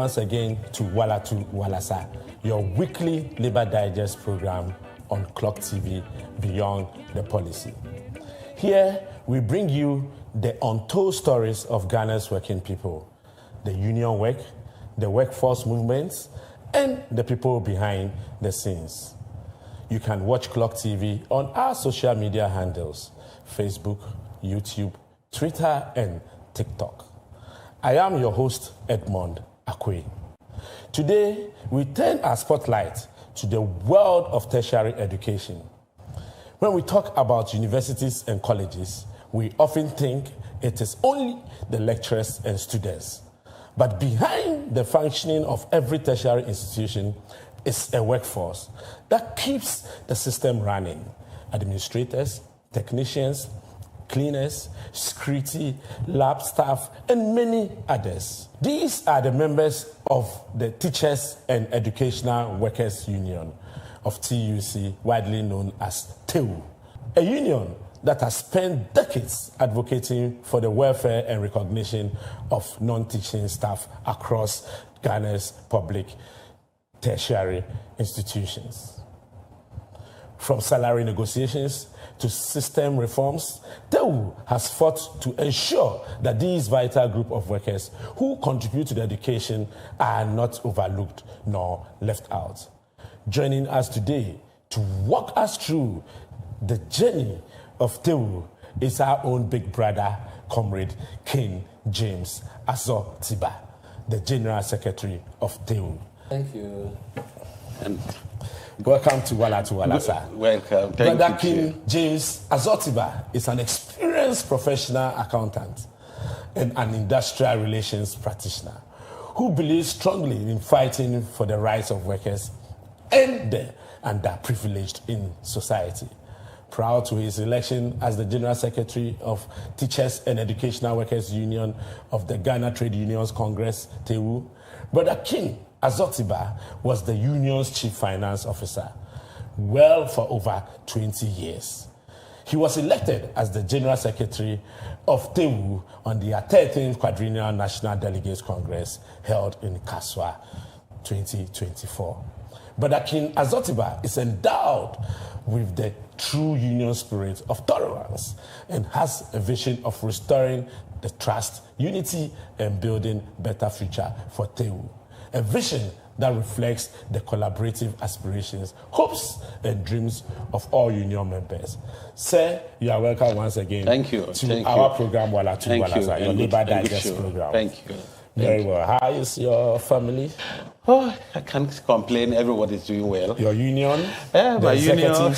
once again to Walatu, Walasa, your weekly Labour Digest program on Clock TV Beyond the Policy. Here, we bring you the untold stories of Ghana's working people, the union work, the workforce movements, and the people behind the scenes. You can watch Clock TV on our social media handles, Facebook, YouTube, Twitter, and TikTok. I am your host, Edmond Akwe. Today, we turn our spotlight to the world of tertiary education. When we talk about universities and colleges, we often think it is only the lecturers and students. But behind the functioning of every tertiary institution is a workforce that keeps the system running. Administrators, technicians, cleaners, security, lab staff, and many others. These are the members of the Teachers and Educational Workers Union of TUC, widely known as Tewu, a union that has spent decades advocating for the welfare and recognition of non-teaching staff across Ghana's public tertiary institutions. From salary negotiations to system reforms, Tewu has fought to ensure that these vital group of workers who contribute to the education are not overlooked nor left out. Joining us today to walk us through the journey of Tewu is our own big brother, Comrade King James Azotiba, the General Secretary of Tewu. Thank you. And welcome to Walatu, Walasa. Welcome. Thank Brother King James Azotiba is an experienced professional accountant and an industrial relations practitioner who believes strongly in fighting for the rights of workers and the underprivileged in society. Prior to his election as the General Secretary of Teachers and Educational Workers Union of the Ghana Trade Unions Congress, Tewu, Brother King Azotiba was the union's chief finance officer, well for over 20 years. He was elected as the General Secretary of Tewu on the 13th Quadrennial National Delegates Congress held in Kaswa, 2024. Brother King Azotiba is endowed with the true union spirit of tolerance and has a vision of restoring the trust, unity, and building better future for Tewu. A vision that reflects the collaborative aspirations, hopes, and dreams of all union members. Sir, you are welcome once again. Thank you. To our program, Walatu, Walasa, your Labour Digest program. Thank you. Very well. How is your family? Oh, I can't complain. Everybody is doing well. Your union? My union.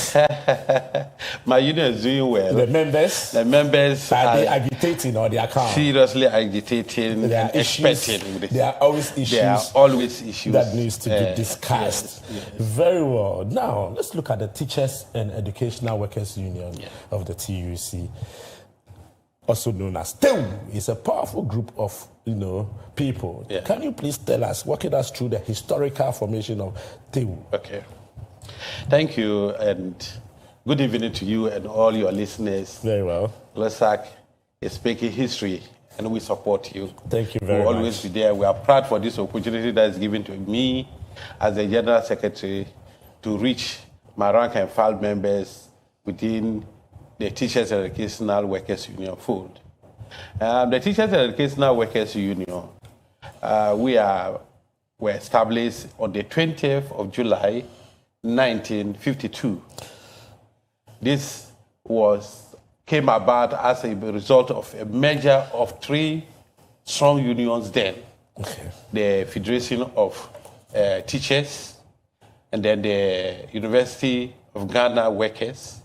My union is doing well. The members? The members are they agitating or they are calm? Seriously agitating and expecting. There are always issues. There are always issues that needs to be discussed. Yes. Very well. Now let's look at the Teachers and Educational Workers Union of the TUC, also known as Tewu. It's a powerful group of people. Yeah. Can you please tell us, walking us through the historical formation of Tewu? Okay. Thank you, and good evening to you and all your listeners. Very well. LOSAC is speaking history, and we support you. Thank you very much. We'll always be there. We are proud for this opportunity that is given to me as the General Secretary to reach my rank and file members within the Teachers and Educational Workers Union fold. The Teachers and Educational Workers Union, were established on the 20th of July, 1952. This came about as a result of a merger of three strong unions then. Okay. The Federation of Teachers, and then the University of Ghana Workers,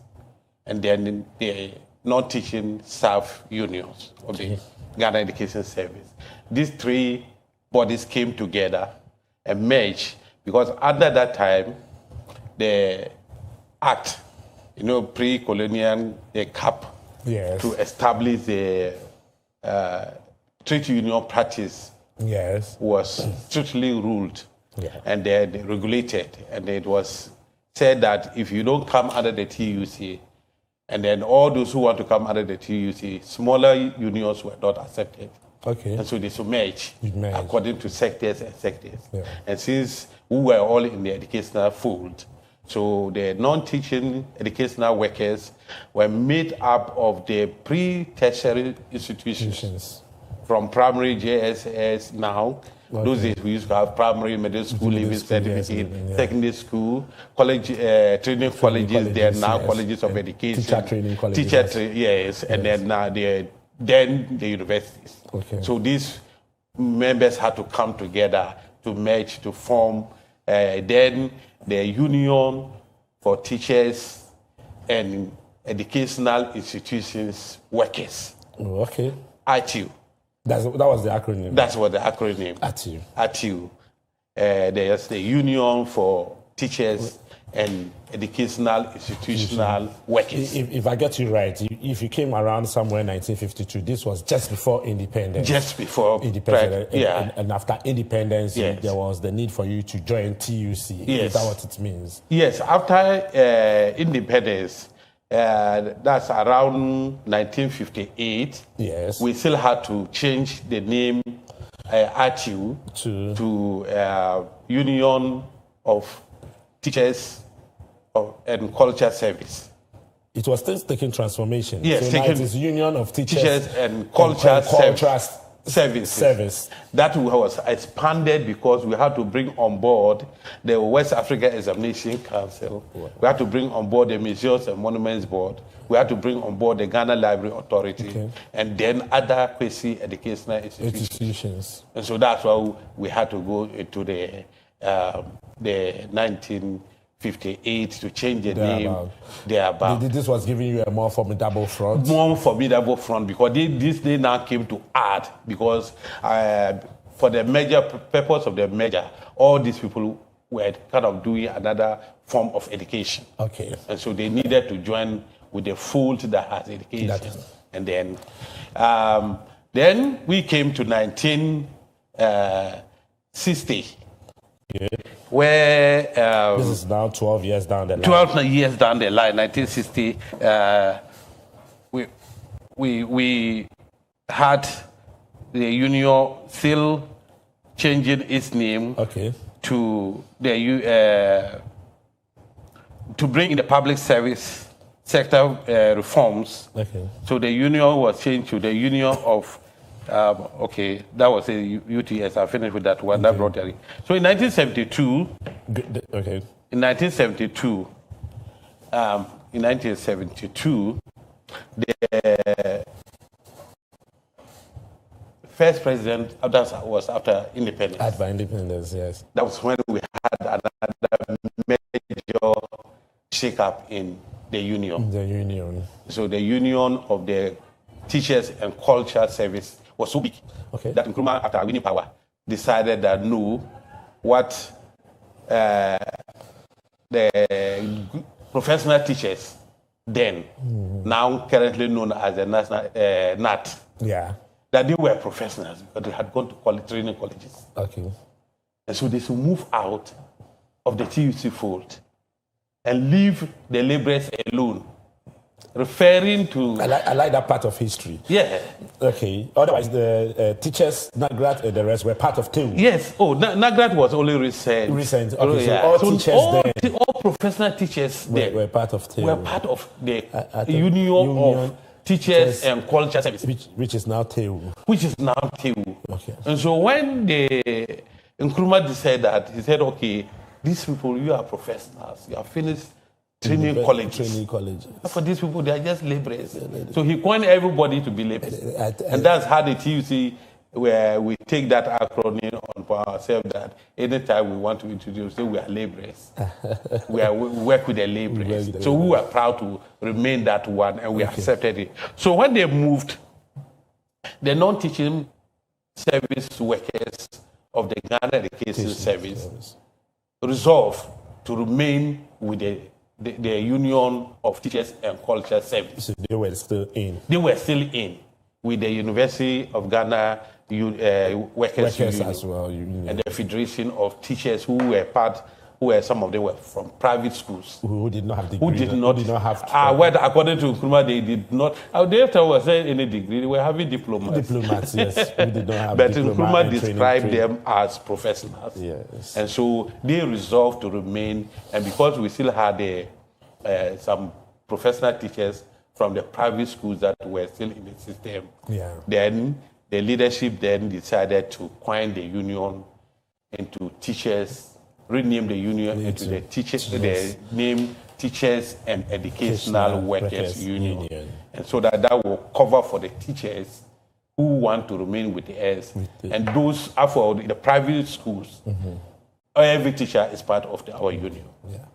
and then the non-teaching staff unions of the Ghana Education Service. These three bodies came together and merged because under that time, the act, pre-colonial, the CAP, to establish the trade union practice was strictly ruled and then regulated. And it was said that if you don't come under the TUC, and then all those who want to come under the TUC, smaller unions were not accepted. Okay. And so they should merge according to sectors and sectors. Yeah. And since we were all in the educational fold, so the non-teaching educational workers were made up of the pre-tertiary institutions. From primary JSS now. Okay. Those days we used to have primary, middle school, leaving certificate, secondary school, college, training colleges. There are now colleges of education, teacher training colleges. Yes, and then now then the universities. Okay. So these members had to come together to merge to form then the Union for Teachers and Educational Institutions Workers. Oh, okay. ITU. That was the acronym. That's what the acronym. ITU. ITU. There's the Union for Teachers and Educational Institutional Workers. If I get you right, if you came around somewhere in 1952, this was just before independence. Just before independence. Yeah. And after independence, yes, there was the need for you to join TUC. Yes. Is that what it means? Yes. After independence, that's around 1958. Yes. We still had to change the name ITU to Union of Teachers and Culture Service. It was still taking transformation. Yes, so now it is Union of Teachers and Culture Service. That was expanded because we had to bring on board the West Africa Examination Council. Wow. We had to bring on board the Museums and Monuments Board. We had to bring on board the Ghana Library Authority, and then other quasi-educational institutions. And so that's why we had to go into the 1958 to change the name thereabout. This was giving you a more formidable front? More formidable front, because they now came to add, because for the major purpose of the merger, all these people were kind of doing another form of education. Okay. And so they needed to join with the fold that has education. And then we came to 1960. Yeah. Where this is now 12 years down the line. 12 years down the line, 1960, we had the union still changing its name to the to bring in the public service sector reforms. Okay. So the union was changed to the Union of that was a UTS. I finished with that one. That brought it. So in 1972. In 1972, the first president was after independence. After independence, yes. That was when we had another major shake-up in the union. The union. So the Union of the Teachers and Culture Service was so big that Nkrumah, after winning power, decided that no, what the professional teachers then, now currently known as the National NAT, that they were professionals because they had gone to training colleges. Okay. And so they should move out of the TUC fold and leave the laborers alone. Referring to... I like that part of history. Yeah. Okay. Otherwise, the teachers, Nagrat and the rest, were part of Tewu. Yes. Oh, Nagrat was only recent. Recent. Okay, so all teachers then... All professional teachers were part of Tewu. Were part of the Union of Teachers and Culture Service. Which is now Tewu. Which is now Tewu. Okay. And so when the Nkrumah said that, he said, okay, these people, you are professionals. You have finished training colleges. For these people, they are just laborers. So he coined everybody to be laborers. And that's how the TUC, where we take that acronym on ourselves, that anytime we want to introduce, say we are laborers. we work with the laborers. So we were proud to remain that one, and we accepted it. So when they moved, the non-teaching service workers of the Ghana Education Service resolved to remain with the Union of Teachers and Culture Service. So they were still in. They were still in with the University of Ghana Workers Union as well, and the Federation of Teachers who were part some of them were from private schools. Who did not have degree. Who did not have... well, according to Nkrumah, they did not... They was saying any degree. They were having diplomas. Diplomats, yes. Who did not have but Nkrumah described them as professionals. Yes. And so they resolved to remain. And because we still had some professional teachers from the private schools that were still in the system, then the leadership then decided to coin the union into teachers, rename the union into the teachers, the name Teachers and Educational Workers Union. And so that will cover for the teachers who want to remain with us. And those are for the private schools. Every teacher is part of our union.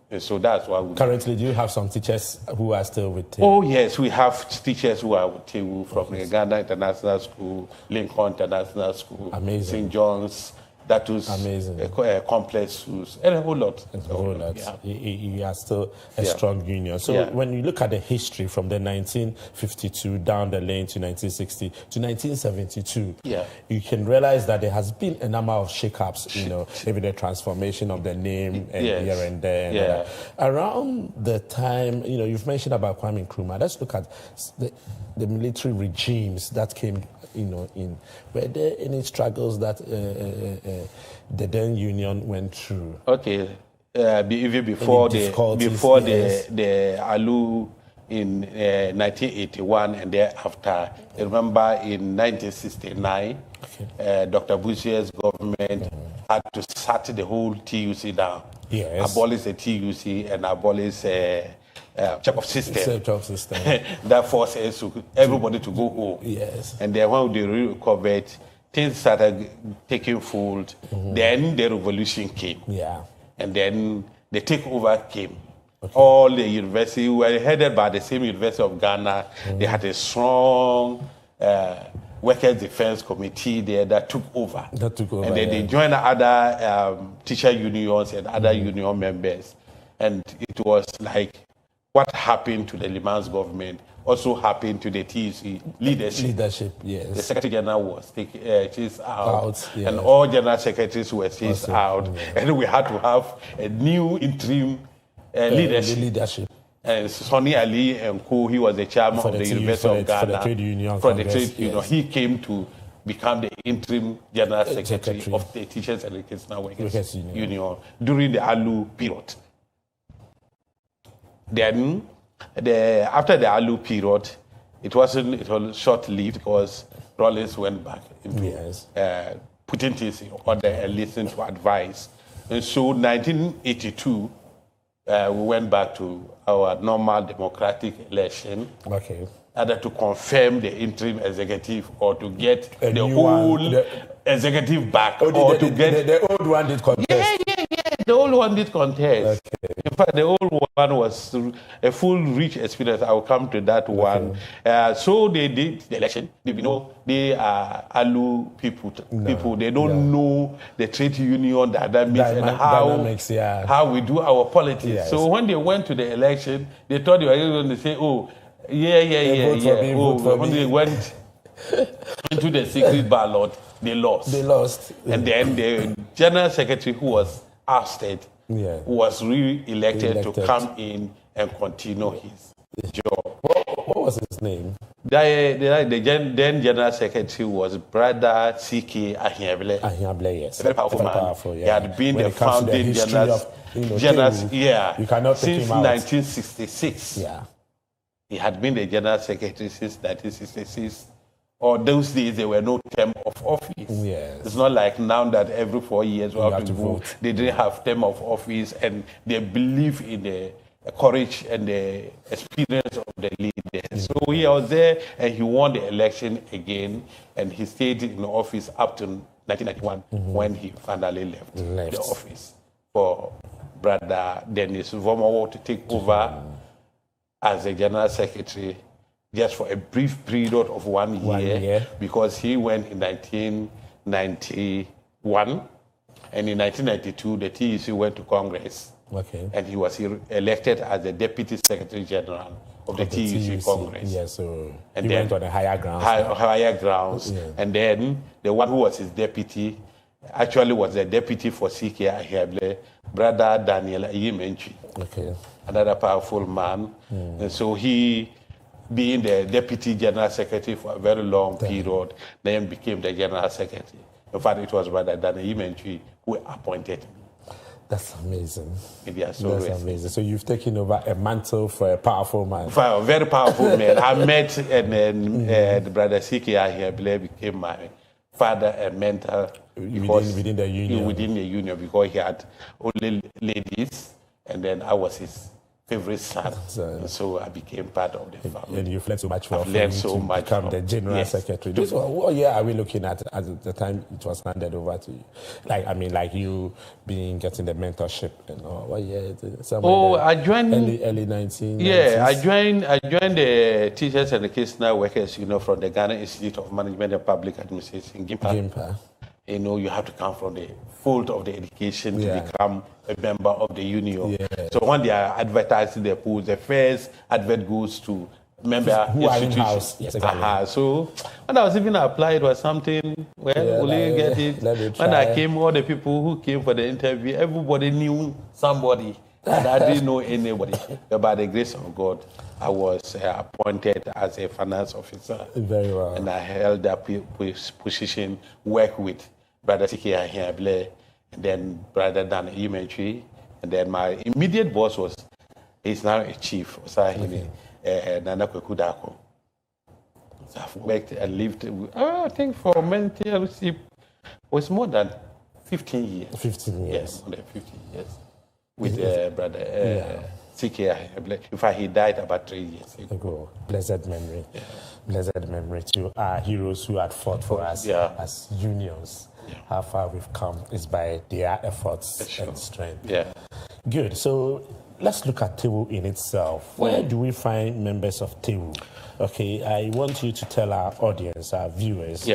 And so that's why we... Currently, do you have some teachers who are still with Tewu? Oh, yes, we have teachers who are with Tewu from the Ghana International School, Lincoln International School, St. John's. That was amazing. Complex schools, and a whole lot. A whole lot. You are still a strong union. So when you look at the history from the 1952 down the lane to 1960 to 1972, you can realize that there has been a number of shake-ups, maybe the transformation of the name and here and there. Around the time, you've mentioned about Kwame Nkrumah. Let's look at the military regimes that came in. Were there any struggles that the then union went through? Okay, even before the ALU in 1981 and thereafter. I remember in 1969, Dr. Bush's government had to shut the whole TUC down, abolish the TUC and abolish check-up system. That forces everybody to go home. And then when they recovered, things started taking fold. Then the revolution came. And then the takeover came. All the universities were headed by the same University of Ghana. They had a strong Workers' Defense Committee there that took over. And then they joined other teacher unions and other union members. And it was like what happened to the Liman's government also happened to the TUC leadership. The Secretary General was chased out, and all General Secretaries were chased out. And we had to have a new interim leadership. And Sonny Ali and Co, he was the chairman of the University of Ghana. For the trade union. He came to become the interim General Secretary of the Teachers and Educational Workers Union during the ALU period. Then, after the ALU period, it was short-lived because Rawlings went back into putting things in order and listening to advice. And so, 1982, we went back to our normal democratic election. Either to confirm the interim executive or to get the old executive back. Or to get the old one did contest. The old one did contest. In fact, the old one was a full rich experience. I will come to that one. So they did the election. They are ALU people. They don't know the trade union dynamics and how we do our politics. So when they went to the election, they thought they were going to say, when they went into the secret ballot, they lost. And then the General Secretary who was ousted was re-elected to come in and continue his job. What was his name? The then General Secretary was Brother C.K. Ahiable. Yes. A very powerful man. He had been the founding general since 1966. He had been the General Secretary since 1966. Or those days, there were no term of office. It's not like now that every 4 years we have to vote. They didn't have term of office, and they believe in the courage and the experience of the leaders. So he was there, and he won the election again, and he stayed in office up to 1991 when he finally left the office for Brother Dennis Vomowo to take over as the General Secretary. Just for a brief period of 1 year, because he went in 1991, and in 1992, the TUC went to Congress, and he was elected as the Deputy Secretary General of the TUC Congress. And he went on a higher grounds. And then the one who was his deputy actually was the deputy for CK Aheble, Brother Daniel Ayimentri. Okay. Another powerful man. And so he, being the deputy general secretary for a very long period, then became the general secretary. In fact, it was Brother Daniel Ayimentri who appointed me. That's amazing. That's amazing. So you've taken over a mantle for a powerful man. For a very powerful man. I met and then Brother CK Aheble became my father and mentor within the union. Within the union, because he had only ladies, and then I was his favorite son. So I became part of the family. And you've learned so much I've learned so much become the general secretary. What year are we looking at the time it was handed over to you? Like you getting the mentorship and all. What year? I joined early 1990s. Yeah, I joined the Teachers and Educational Workers, from the Ghana Institute of Management and Public Administration, GIMPA. You have to come from the fold of the education to become a member of the union. Yeah. So when they are advertising the pools, the first advert goes to member who institutions. Are in-house. Yes, exactly. So when I was even applied, it was something, will you get it? When I came, all the people who came for the interview, everybody knew somebody. And I didn't know anybody. But by the grace of God, I was appointed as a finance officer. Very well. And I held that position, work with Brother CK Aheble, and then Brother Dan Ayimentri, and then my immediate boss he's now a chief, Nana Kwekudako. So I've worked and lived, I think for mentorship was more than 15 years. 15 years. Yes, more than 15 years. With Brother CK Aheble. In fact, he died about 3 years ago. Blessed memory. Yeah. Blessed memory to our heroes who had fought for us as unions. Yeah. How far we've come is by their efforts and strength. Yeah. Good. So let's look at Tewu in itself. Where do we find members of Tewu? Okay, I want you to tell our audience, our viewers,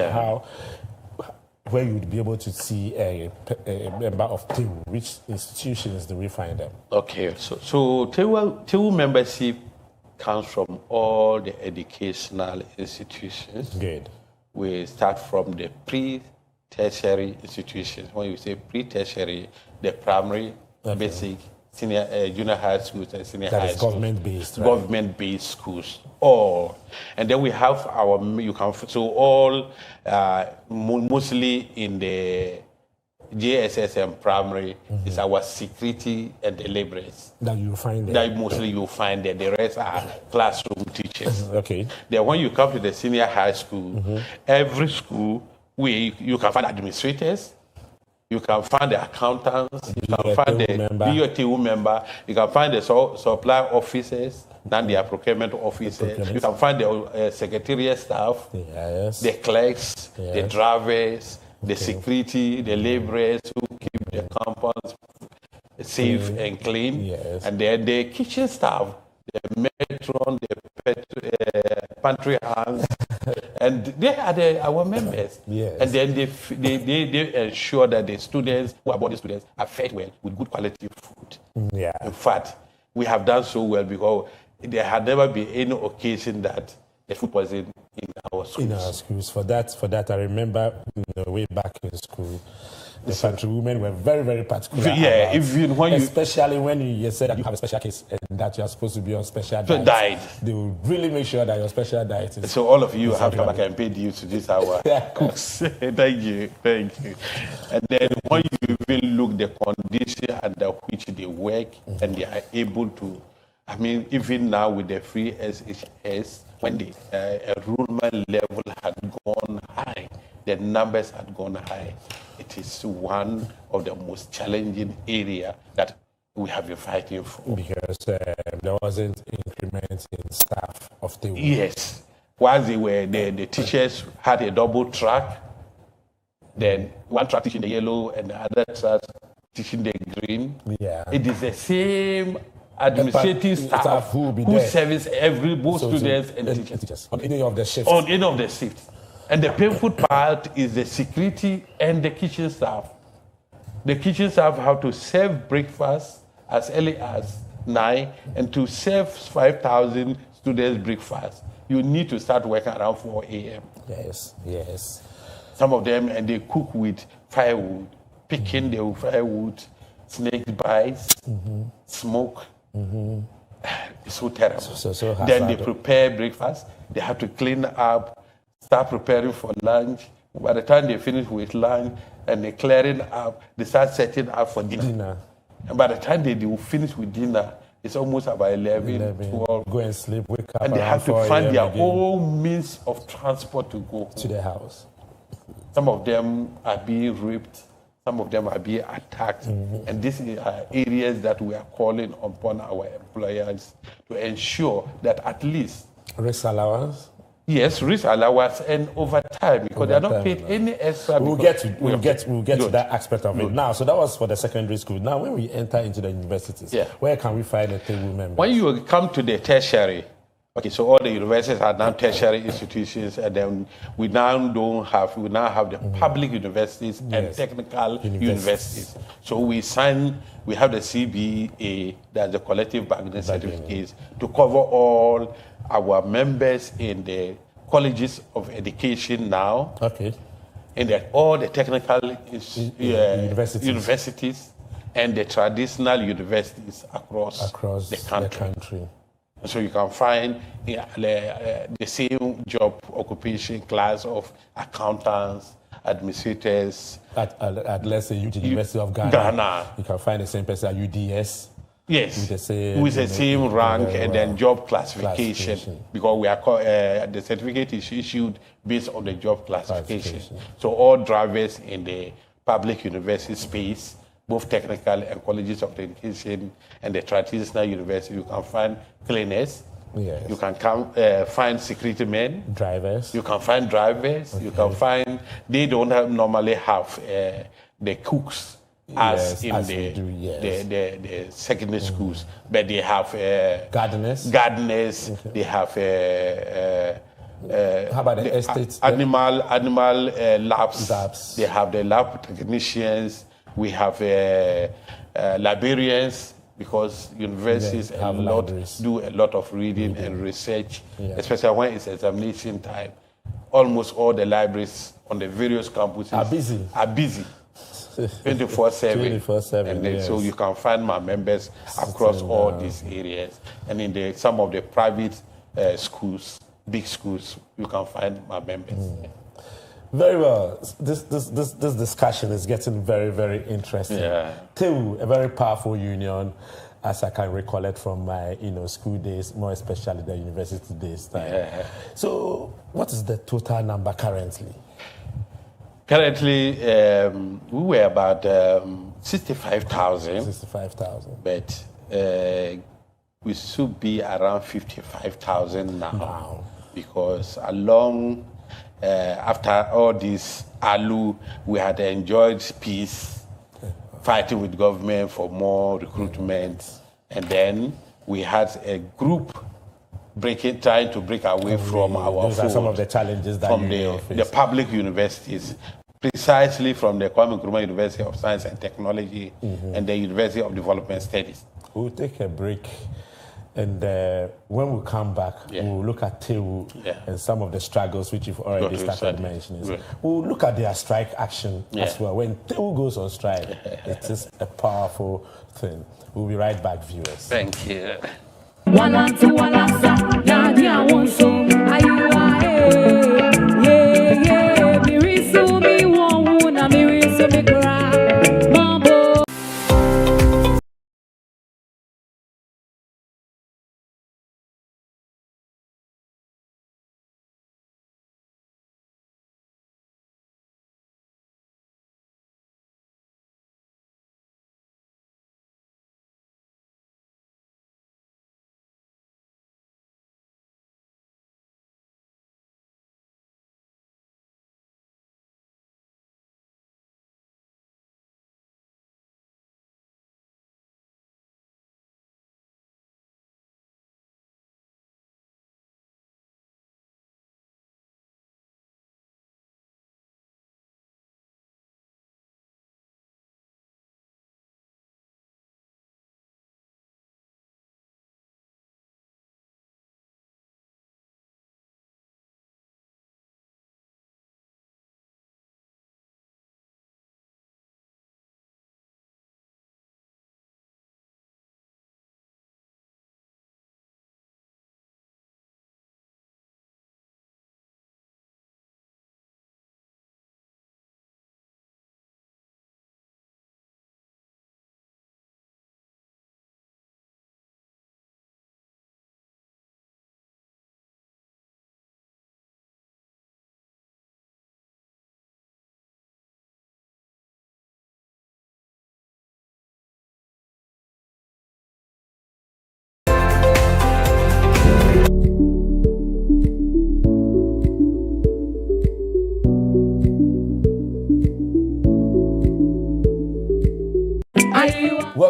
where you'd be able to see a member of Tewu. Which institutions do we find them? Okay, so Tewu membership comes from all the educational institutions. Good. We start from the pre-tertiary institutions. When you say pre-tertiary, the primary, basic, senior, junior high schools and senior high schools. Government-based, right? Government-based schools, all. And then we have mostly in the JSS and primary is our security and the laborers. That you find there? That mostly you find there. The rest are classroom teachers. Okay. Then when you come to the senior high school, every school, you can find administrators, you can find the accountants, you can find the BOTU member, you can find the supply officers, then the procurement officers, you can find the secretariat staff, the clerks, the drivers, the security, the laborers who keep the compounds safe and clean, and then the kitchen staff, the matron, the pantry hands, and they are our members. And then they ensure that the students, who are boarding students, are fed well with good quality food. In fact, we have done so well because there had never been any occasion that the food was in our schools. In our schools. For that, I remember way back in school, the pantry women were very, very particular. Yeah, especially when you said that you have a special case and that you are supposed to be on special diet. They will really make sure that your special diet is. So all of you have come back and paid you to this our cooks. Thank you. And then when you even look the condition under which they work and they are able to, even now with the free SHS, when the enrollment level had gone high, the numbers had gone high. It is one of the most challenging areas that we have been fighting for. Because there wasn't increment in staff of the Yes. While the teachers had a double track, then one track teaching the yellow and the other track teaching the green. It is the same administrative staff who service both students and teachers. On any of the shifts. On any of the shifts. And the painful part is the security and the kitchen staff. The kitchen staff have to serve breakfast as early as 9 and to serve 5,000 students breakfast. You need to start working around 4 a.m. Yes. Some of them, and they cook with firewood, picking the firewood, snake bites, smoke. It's so terrible. So then they prepare breakfast. They have to clean up, start preparing for lunch. By the time they finish with lunch and they're clearing up, they start setting up for dinner. And by the time they will finish with dinner, it's almost about 11, 12. Go and sleep, wake up. And they have to find their own means of transport to go to the house. Some of them are being raped. Some of them are being attacked. And these are areas that we are calling upon our employers to ensure that at least... Risk allowance? Yes, risk allowance and overtime, because they're not paid any extra. We'll get to that aspect of it now. So that was for the secondary school. Now, when we enter into the universities, where can we find the Tewu members? When you come to the tertiary, okay, so all the universities are now tertiary institutions, and then we now have the public universities and technical universities. So we have the CBA, that's the collective bargaining certificates, to cover all our members in the colleges of education now. Okay. And all the technical universities and the traditional universities across the country. So you can find the same job occupation class of accountants, administrators. At let's say University of Ghana. You can find the same person at UDS. Yes, with the same rank and then job classification. Because we are the certificate is issued based on the job classification. So all drivers in the public university space, both technical and colleges of education and the traditional university, you can find cleaners. Yes. You can find security men. Drivers. You can find drivers. Okay. You can find, they don't normally have the cooks as in the secondary schools, but they have gardeners. Okay. They have how about the estates? Animal labs. They have the lab technicians. We have librarians, because universities do a lot of reading and research, especially when it's examination time. Almost all the libraries on the various campuses are busy. 24/7. And then, so you can find my members across all these areas. And in some of the private schools, big schools, you can find my members. Very well. This discussion is getting very, very interesting. Tewu, a very powerful union, as I can recollect from my school days, more especially the university days. So what is the total number currently? Currently, we were about 65,000. 65,000. But we should be around 55,000 now. Because after all this ALU, we had enjoyed peace, fighting with government for more recruitment. And then we had a group trying to break away from our Those are some of the challenges that from the public universities, precisely from the Kwame Nkrumah University of Science and Technology and the University of Development Studies. We'll take a break, and when we come back, we'll look at Tewu and some of the struggles which you've already started mentioning. We'll look at their strike action as well. When Tewu goes on strike, it is a powerful thing. We'll be right back, viewers. Thank you. Walatu, Walasa, Daddy, I want some.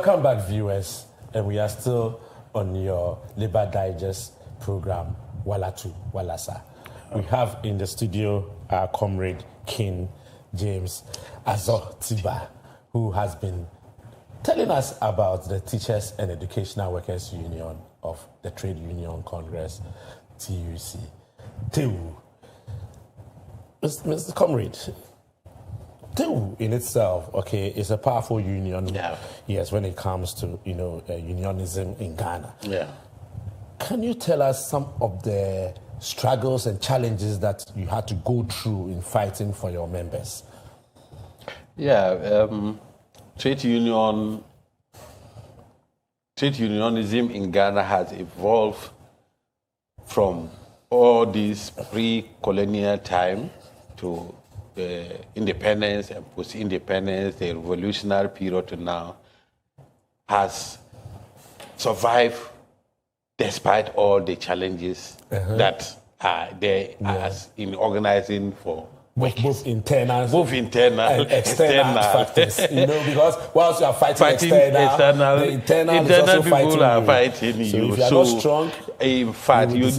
Welcome back, viewers, and we are still on your Labour Digest program, Walatu, Walasa. We have in the studio our comrade, King James Azotiba, who has been telling us about the Teachers and Educational Workers Union of the Trade Union Congress, TUC. Tewu. Mr. Comrade, Tewu in itself, okay, is a powerful union. Yeah. Yes, when it comes to, unionism in Ghana. Yeah. Can you tell us some of the struggles and challenges that you had to go through in fighting for your members? Yeah, trade unionism in Ghana has evolved from all this pre-colonial time to the independence and post-independence, the revolutionary period to now, has survived despite all the challenges that are there as in organizing for both internal and external factors. Because whilst you are fighting external, the internal is also people are fighting you. you. So if you are not strong, in fact, you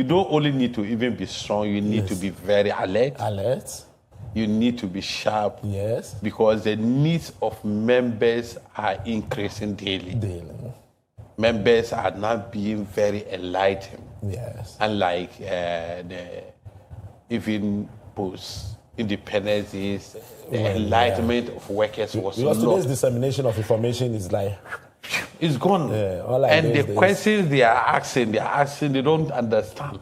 don't only need to even be strong, you need to be very alert. You need to be sharp. Yes. Because the needs of members are increasing daily. Members are now being very enlightened. Yes. Unlike even post-independence, the enlightenment of workers was because not. Today's dissemination of information is like... It's gone. And the questions they are asking, they don't understand.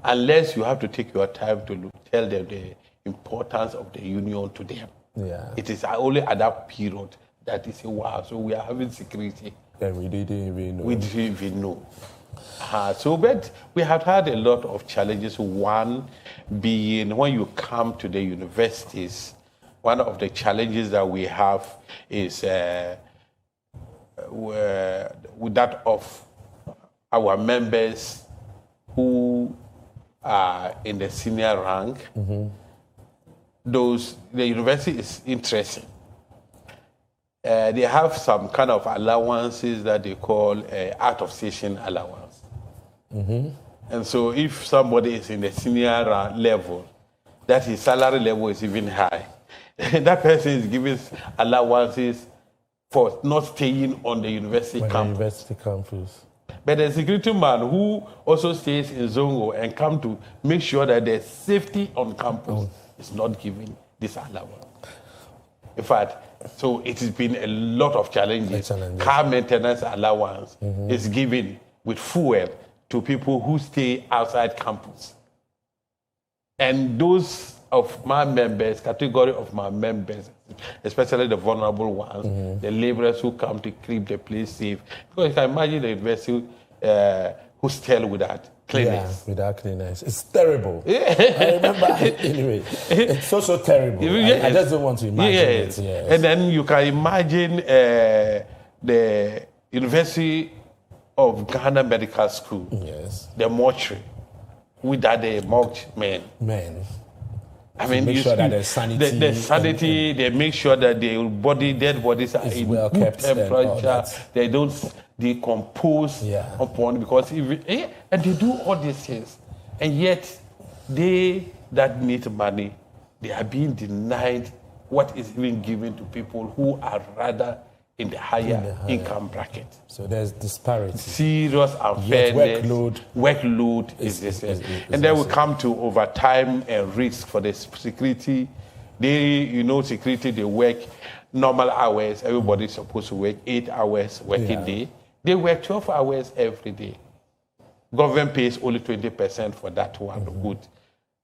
Unless you have to take your time to tell them the importance of the union to them. Yeah. It is only at that period that they say, wow, so we are having security. And we didn't even know. We didn't even know. But we have had a lot of challenges. One being when you come to the universities, one of the challenges that we have is with that of our members who are in the senior rank. The university is interesting. They have some kind of allowances that they call out of session allowance. And so if somebody is in the senior level, that his salary level is even high, that person is given allowances for not staying on the university campus. But the security man who also stays in Zongo and come to make sure that there's safety on campus is not given this allowance. In fact, so it has been a lot of challenges. Car maintenance allowance is given with fuel to people who stay outside campus. And those of my members, category of my members, especially the vulnerable ones, the laborers who come to keep the place safe. Because you can imagine the university who's still without cleanliness. Yeah, without cleanliness. It's terrible. I remember, anyway, it's so terrible. I just don't want to imagine it. Yes. And then you can imagine the University of Ghana Medical School, the mortuary, without the morgue men. I mean, make sure that there's sanity. The sanity, they make sure that the dead bodies are in well good kept temperature. They don't decompose upon, because and they do all these things. And yet, they that need money, they are being denied what is even given to people who are rather in the higher income bracket. So there's disparity. Serious unfairness. Workload is and then we come to overtime and risk for the security. Security, they work normal hours. Everybody's supposed to work 8 hours working day. They work 12 hours every day. Government pays only 20% for that one. Good.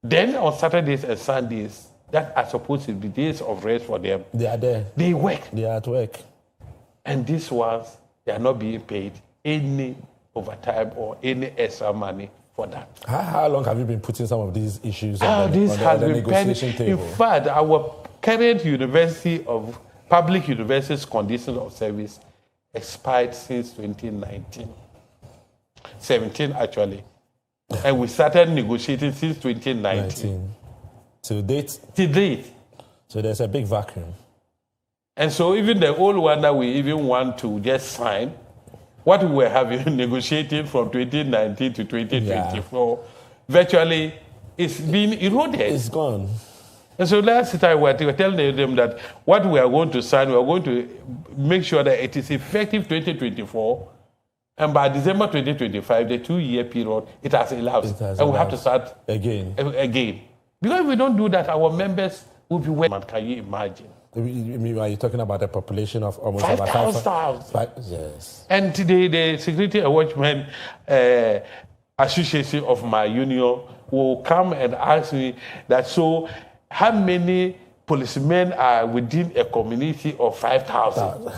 Then on Saturdays and Sundays, that are supposed to be days of rest for them. They are there. They work. They are at work. And these ones, they are not being paid any overtime or any extra money for that. How long have you been putting some of these issues on the negotiation table? In fact, our current public university's conditions of service expired since 2019. 17 actually. And we started negotiating since 2019. To date? To date. So there's a big vacuum. And so even the old one that we even want to just sign, what we were having negotiated from 2019 to 2024, virtually it's been eroded. It's gone. And so last time we were telling them that what we are going to sign, we are going to make sure that it is effective 2024, and by December 2025, the 2-year period, it has elapsed. And we have to start again. Because if we don't do that, our members will be wet. Can you imagine? Are you talking about a population of almost 5,000? Yes. And today, the Security and Watchmen Association of my union will come and ask me that, so how many policemen are within a community of 5,000?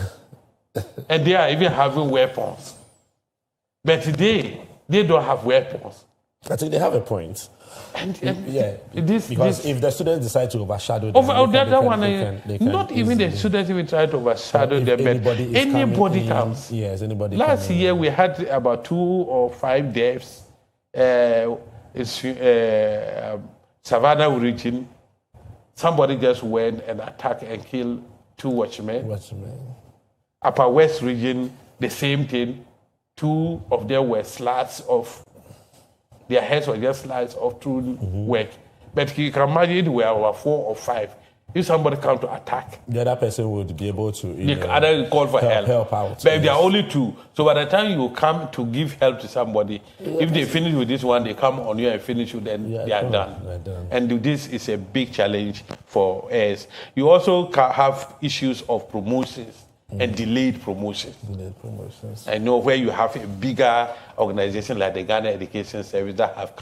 And they are even having weapons. But today, they don't have weapons. I think they have a point. Yeah. Because if the students decide to overshadow them, not even the students even try to overshadow them, but anybody comes. Yes, anybody. Last year we had about 2 or 5 deaths. Savannah region, somebody just went and attacked and killed 2 watchmen. Upper West region, the same thing. 2 of them were slashed off. Their heads were just sliced off through work. But you can imagine we are 4 or 5. If somebody comes to attack, the other person would be able to other call for help out. But there are only 2. So by the time you come to give help to somebody, if they finish with this one, they come on you and finish with them, they are done. And this is a big challenge for us. You also have issues of promotions. And delayed promotions. I know where you have a bigger organization like the Ghana Education Service that have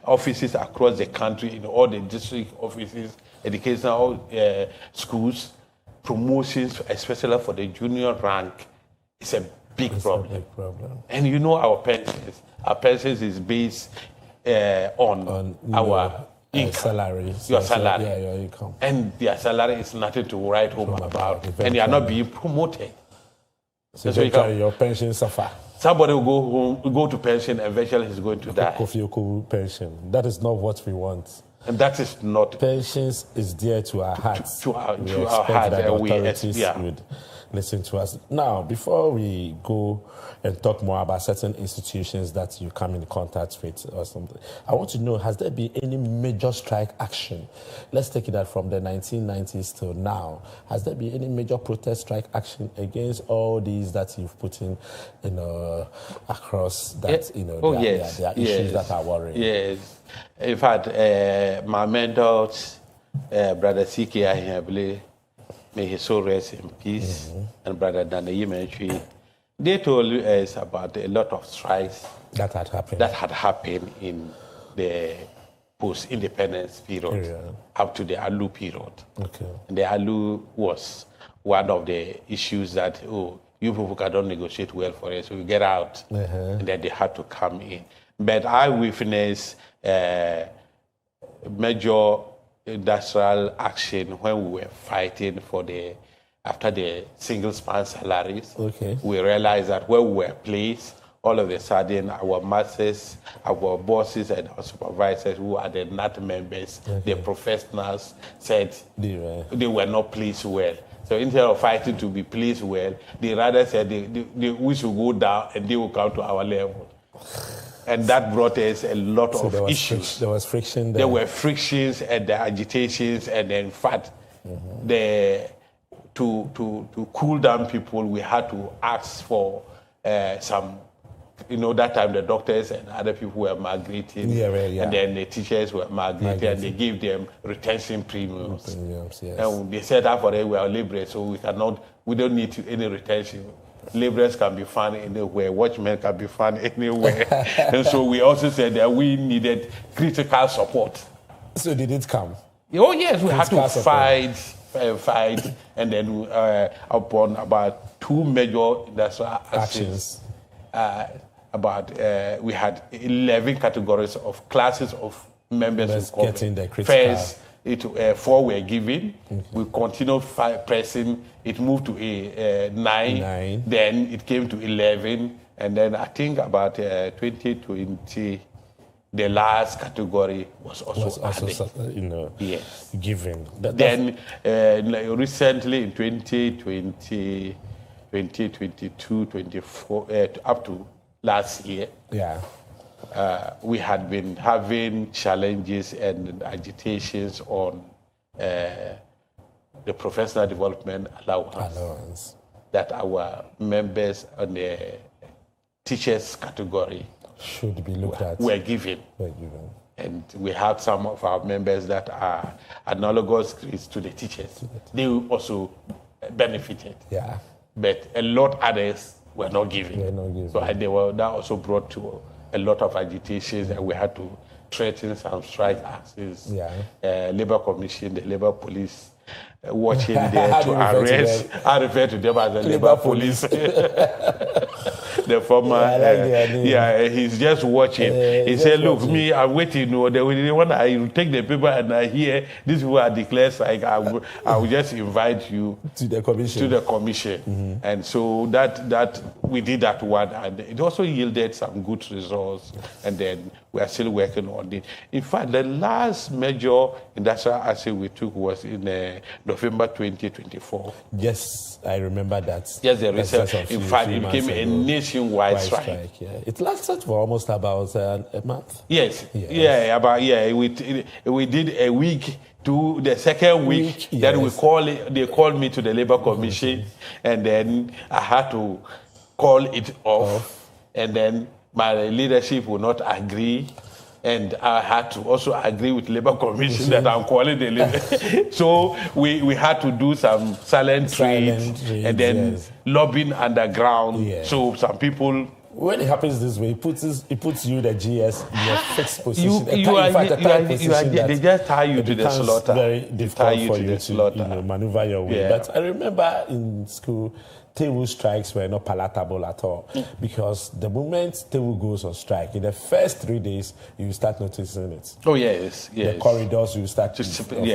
offices across the country in all the district offices, educational schools, promotions, especially for the junior rank, it's a big problem. And you know our pensions. Our pensions is based on our income, salary. Your salary. Yeah, your income. And their salary is nothing to write home about. And they are not being promoted. So your pension suffer. Somebody will go to pension and eventually he's going to die. Pension. That is not what we want. And that is not. Pensions is dear to our hearts. To our hearts. And authorities would listen to us. Now, before we go and talk more about certain institutions that you come in contact with or something, I want to know, has there been any major strike action? Let's take it that from the 1990s till now. Has there been any major protest strike action against all these that you've put in, across that, there are issues that are worrying? Yes. In fact, my mentors, Brother C.K. Ahiabile, may his soul rest in peace, and Brother Danayi Mentri, they told us about a lot of strikes that had happened in the post-independence period up to the ALU period. Okay. And the ALU was one of the issues that, you people cannot negotiate well for us, so we get out. And then they had to come in. But I witnessed major industrial action when we were fighting after the single span salaries. We realized that where we were placed, all of a sudden our masters, our bosses and our supervisors who are the NAT members, the professionals said they were not pleased well. So instead of fighting to be pleased well, they rather said we should go down and they will come to our level. And that brought us a lot of issues. There was friction there. There were frictions and the agitations, and in fact, to cool down people, we had to ask for some, that time the doctors and other people were migrating, and then the teachers were migrating, and they gave them retention premiums. And they said that for us, we are laborers, so we don't need any retention. Laborers can be found anywhere, watchmen can be found anywhere. And so we also said that we needed critical support. So did it come? Oh yes, we had to fight, and then upon about 2 major industrial actions. We had 11 categories of classes of members who getting the critical. First, 4 were given. We continued pressing. It moved to 9. Then it came to 11. And then I think about 2021, the last category was also added. Yes. Given. Then recently in 2020, 2022, 24, up to last year, we had been having challenges and agitations on the professional development allowance that our members on the teachers category should be looked at. Were given. And we have some of our members that are analogous to the teachers. They also benefited. Yeah. But a lot others were not given. So that also brought to a lot of agitations, and we had to threaten some strike actions. Labor Commission, the Labor Police, watching there to arrest. I refer to them as the Labor Police. The former, he's just watching. He said, "Look, me, I'm waiting. When I take the paper and I hear these people are declared strike, I will just invite you to the commission." And so that we did that one, and it also yielded some good results. And then we are still working on it. In fact, the last major industrial action we took was in November 2024. Yes, I remember that. Yes, the result. In fact, it became a nationwide strike. It lasted for almost about a month. Yes. We did a week. To the second week, then they called me to the Labor Commission, and then I had to call it off, and then my leadership would not agree, and I had to also agree with Labor Commission that I'm calling the labor. So we had to do some silent trades, and then lobbying underground. So some people. When it happens this way, it puts you, the GS, in a fixed position. They just tie you to the slaughter. It's very difficult for you to maneuver your way. But I remember in school, Tewu strikes were not palatable at all, because the moment Tewu goes on strike, in the first 3 days, you start noticing it. Oh, yes. The corridors, you start to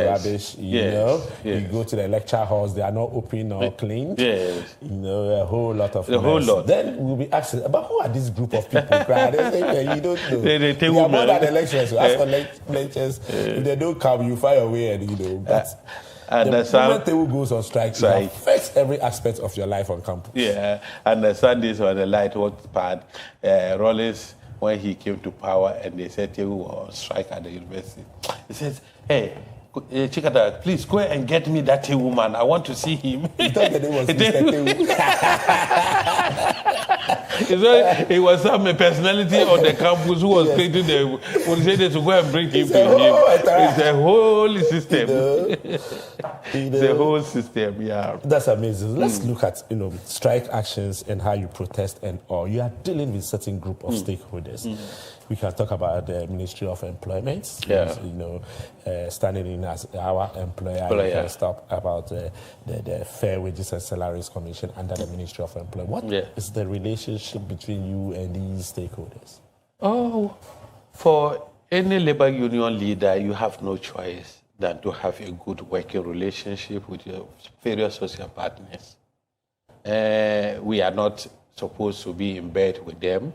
rubbish, You go to the lecture halls, they are not open or clean. Yes. A whole lot of lot. Then we'll be asking, but who are this group of people? You don't know. They are more than the lecturers. Ask for lectures. If they don't come, you find a way, and the moment Tewu goes on strike, it affects every aspect of your life on campus. Yeah, and the Sundays on the Lightwork part, Rollins, when he came to power and they said Tewu was on strike at the university, he says, "Hey, Chikata, please go and get me that Tewu man. I want to see him." He thought the name was Mr. Tewu. It was some personality on the campus who was creating they to go and bring him to him. It's the whole system. The whole system, That's amazing. Let's look at strike actions and how you protest, or you are dealing with certain group of stakeholders. We can talk about the Ministry of Employment, standing in as our employer. We can talk about the Fair Wages and Salaries Commission under the Ministry of Employment. What is the relationship between you and these stakeholders? Oh, for any labor union leader, you have no choice than to have a good working relationship with your various social partners. We are not supposed to be in bed with them.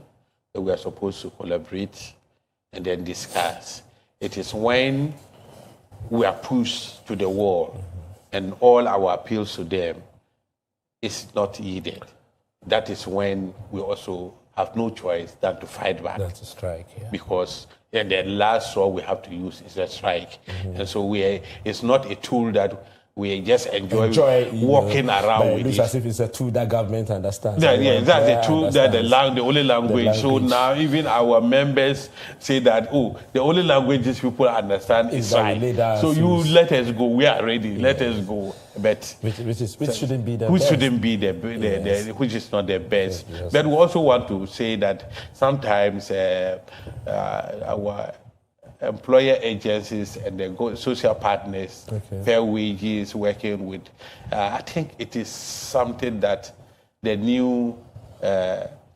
We are supposed to collaborate and then discuss. It is when we are pushed to the wall and all our appeals to them is not heeded. That is when we also have no choice than to fight back. That's a strike, Because the last straw we have to use is a strike. And so it's not a tool that we just enjoy walking around with it. As if it's a tool that government understands. That's the tool, the only language. So now even our members say that, the only languages people understand is strike. So you let us go. We are ready. Let us go. But which shouldn't be the which best. Shouldn't be which is not the best. But we also want to say that sometimes our employer agencies and the social partners, Fair Wages, working with, I think it is something that the new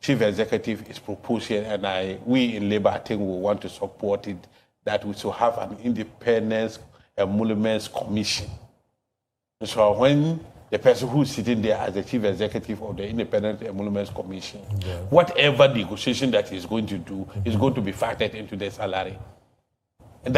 chief executive is proposing, and we in Labour, I think we want to support it, that we should have an independence emoluments commission. So when the person who's sitting there as the chief executive of the Independent Emoluments Commission, whatever negotiation that he's going to do is going to be factored into the salary. And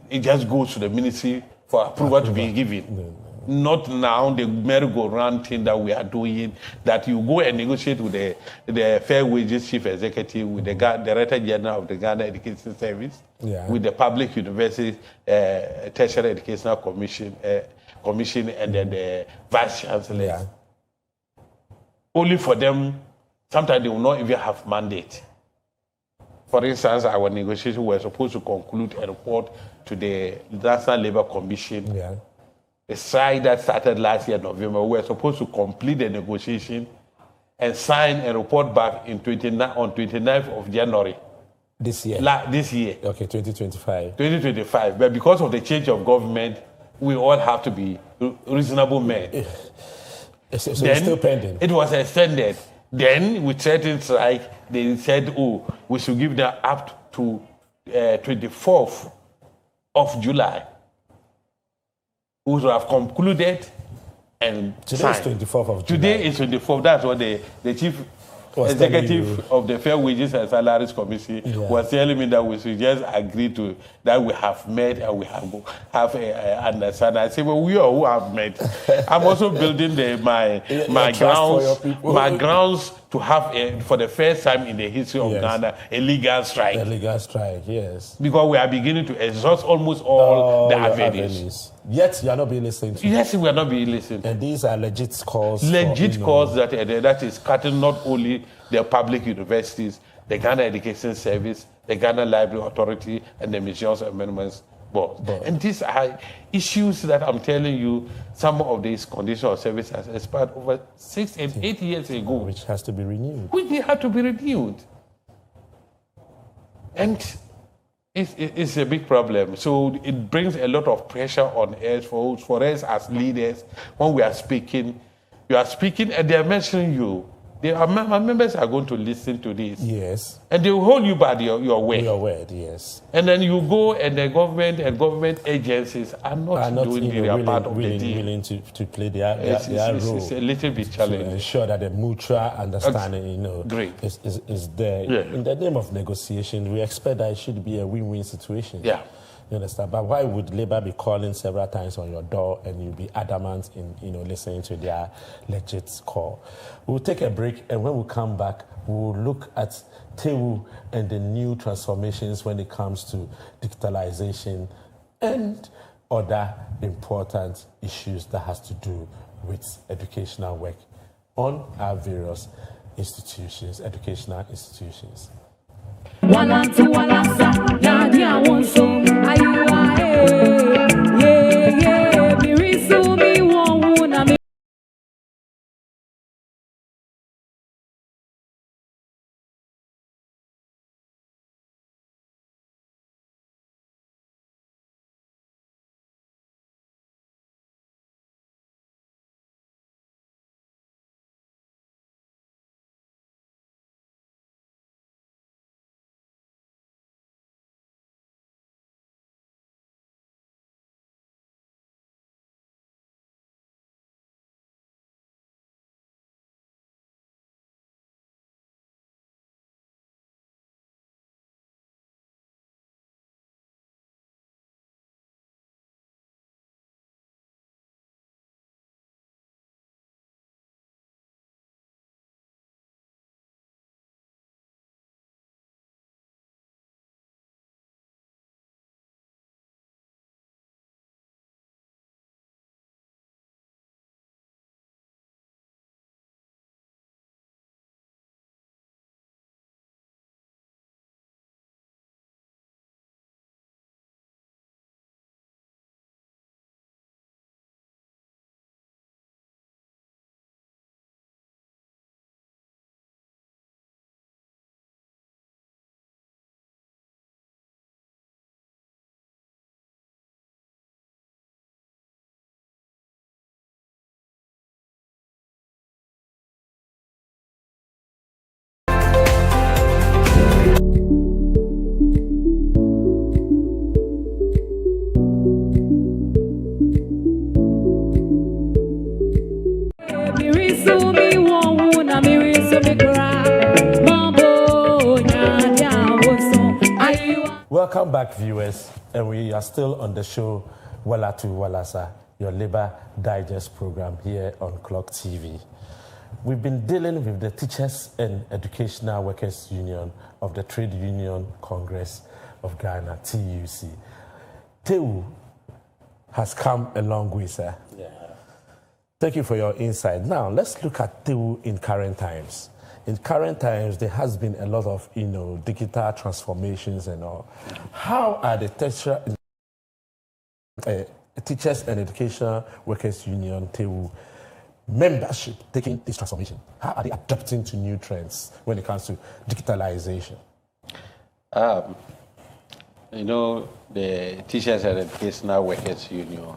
it just goes to the ministry for approval to be given. Not now the merry-go-round thing that we are doing, that you go and negotiate with the Fair Wages Chief Executive, with the Director General of the Ghana Education Service, with the Public University Tertiary Educational Commission, and then the Vice Chancellor. Yeah. Only for them, sometimes they will not even have mandate. For instance, our negotiations were supposed to conclude a report to the National Labour Commission. Yeah. A strike that started last year, November. We were supposed to complete the negotiation and sign a report back on 29th of January. This year? This year. Okay, 2025. 2025. But because of the change of government, we all have to be reasonable men. So it's still pending? It was extended. Then, with certain strike, they said, we should give them up to 24th of July. We should have concluded and Today is signed. 24th of July. Today is 24th. That's what the chief executive of the Fair Wages and Salaries Commission was telling me, that we should just agree to that we have met and we have a understanding. I said, well, we all who have met. I'm also building my grounds to have for the first time in the history of Ghana a legal strike. A legal strike, yes. Because we are beginning to exhaust almost all the avenues. Yet you are not being listened to. Yes, we are not being listened to. And these are legit calls. Legit calls that is cutting not only the public universities, the Ghana Education Service, the Ghana Library Authority, and the Museums and Monuments Board. And these are issues that I'm telling you, some of these conditions of service has expired over 6 and 8 years ago. Which has to be renewed. Which they have to be renewed. And it's a big problem. So it brings a lot of pressure on us, for us as leaders, when we are speaking. You are speaking and they are mentioning you. My members are going to listen to this. Yes. And they will hold you by your word. Your word, yes. And then you go and the government and government agencies are not doing their part of the deal. Willing to play their role. It's a little bit challenging. To ensure that the mutual understanding, is there. Yeah. In the name of negotiation, we expect that it should be a win-win situation. Yeah. You understand? But why would Labour be calling several times on your door and you'll be adamant in listening to their legit call? We'll take a break, and when we come back, we'll look at Tewu and the new transformations when it comes to digitalization and other important issues that has to do with educational work on our various institutions, educational institutions. Walatu, Walasa, Yadi, Welcome back, viewers, and we are still on the show Walatu Walasa, your Labor Digest program here on Clock TV. We've been dealing with the Teachers and Educational Workers Union of the Trade Union Congress of Ghana, TUC. Tewu has come a long way, sir. Yeah. Thank you for your insight. Now, let's look at Tewu in current times. In current times, there has been a lot of, digital transformations and all. How are the Teachers and Educational Workers Union, Tewu, membership taking this transformation? How are they adapting to new trends when it comes to digitalization? The Teachers and Educational Workers Union,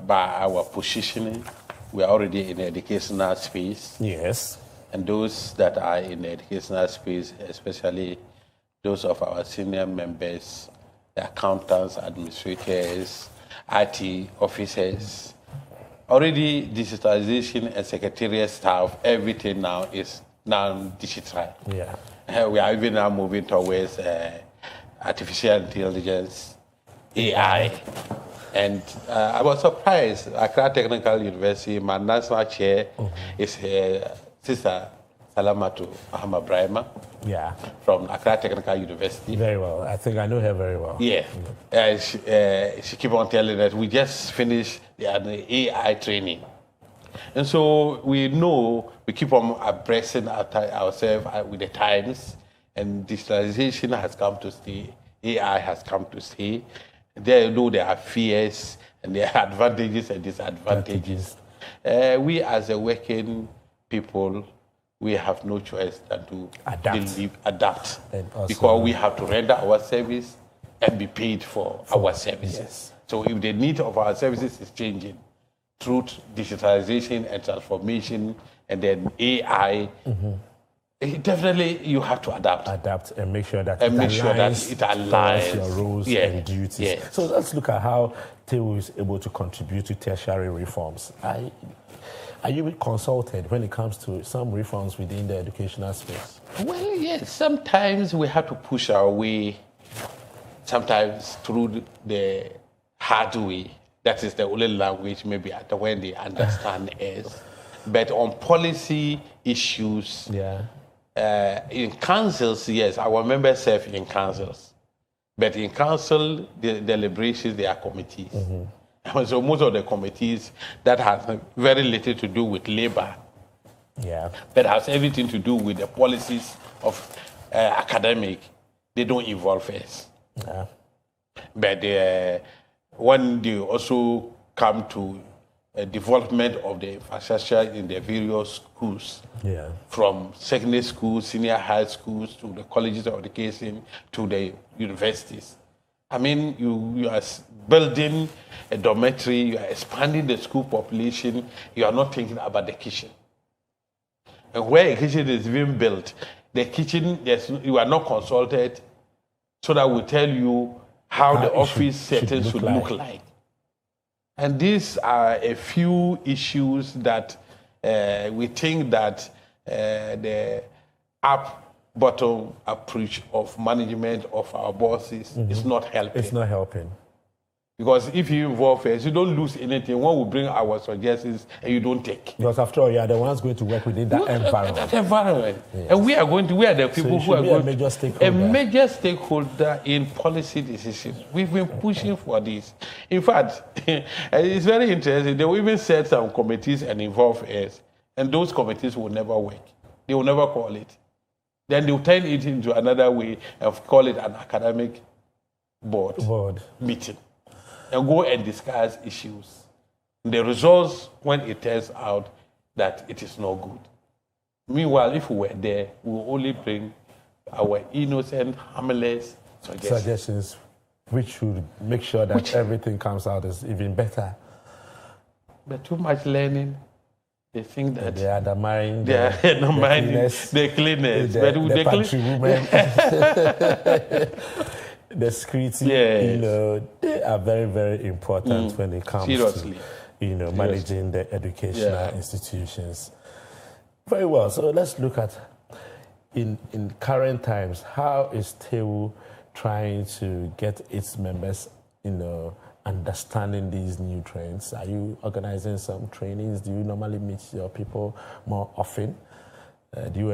by our positioning, we are already in the educational space. Yes. And those that are in the educational space, especially those of our senior members, the accountants, administrators, IT officers, already digitalization and secretariat staff, everything now is digital. Yeah. We are even now moving towards artificial intelligence, AI. And I was surprised, Accra Technical University, my national chair is Sister Salamatu Ahmad Brahima. Yeah. From Accra Technical University. Very well. I think I know her very well. Yeah. She keep on telling us we just finished the AI training. And so we know we keep on abreasting ourselves with the times, and digitalization has come to stay, AI has come to stay. There are fears and there are advantages and disadvantages. We as a working people, we have no choice than to adapt. Because we have to render our service and be paid for our services. Yes. So if the need of our services is changing through digitalization and transformation and then AI, definitely you have to adapt. Adapt and make sure that it aligns your roles and duties. Yeah. So let's look at how Tewu is able to contribute to tertiary reforms. Are you consulted when it comes to some reforms within the educational space? Well, yes. Sometimes we have to push our way, sometimes through the hard way. That is the only language maybe when they understand is. But on policy issues, in councils, yes, our members serve in councils. But in council, the deliberations, they are committees. So most of the committees that have very little to do with labor, but has everything to do with the policies of academic, they don't involve us. But when they also come to development of the infrastructure in the various schools, from secondary schools, senior high schools, to the colleges of education, to the universities. I mean, you are building a dormitory, you are expanding the school population, you are not thinking about the kitchen. And where a kitchen is being built, the kitchen, you are not consulted so that will tell you how the office settings should look like. And these are a few issues that we think that the bottom approach of management of our bosses is not helping. It's not helping. Because if you involve us, you don't lose anything. One will bring our suggestions and you don't take. Because after all, you are the ones going to work within that environment. That environment. Yes. And we are the people who are going to be a major stakeholder in policy decisions. We've been pushing for this. In fact, it's very interesting. They will even set some committees and involve us. And those committees will never work. They will never call it. Then they will turn it into another way and call it an academic board meeting. And go and discuss issues. The results, when it turns out that it is not good. Meanwhile, if we were there, we will only bring our innocent, harmless suggestions, which should make sure that everything comes out as even better. But too much learning, they think that they are admiring the cleanness. The pantry women. The security, they are very, very important when it comes to, managing the educational institutions. Very well. So let's look at, in current times, how is Tewu trying to get its members, understanding these new trends? Are you organizing some trainings? Do you normally meet your people more often? Do you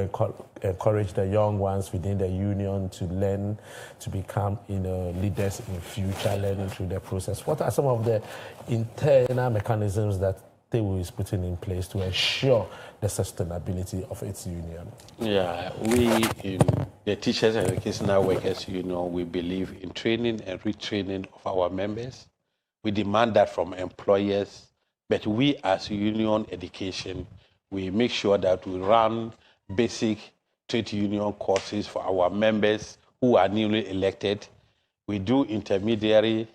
encourage the young ones within the union to learn, to become leaders in future, learning through the process? What are some of the internal mechanisms that Tewu is putting in place to ensure the sustainability of its union? Yeah, we in the Teachers and Educational Workers Union, we believe in training and retraining of our members. We demand that from employers, but we as Union Education, we make sure that we run basic trade union courses for our members who are newly elected. We do intermediary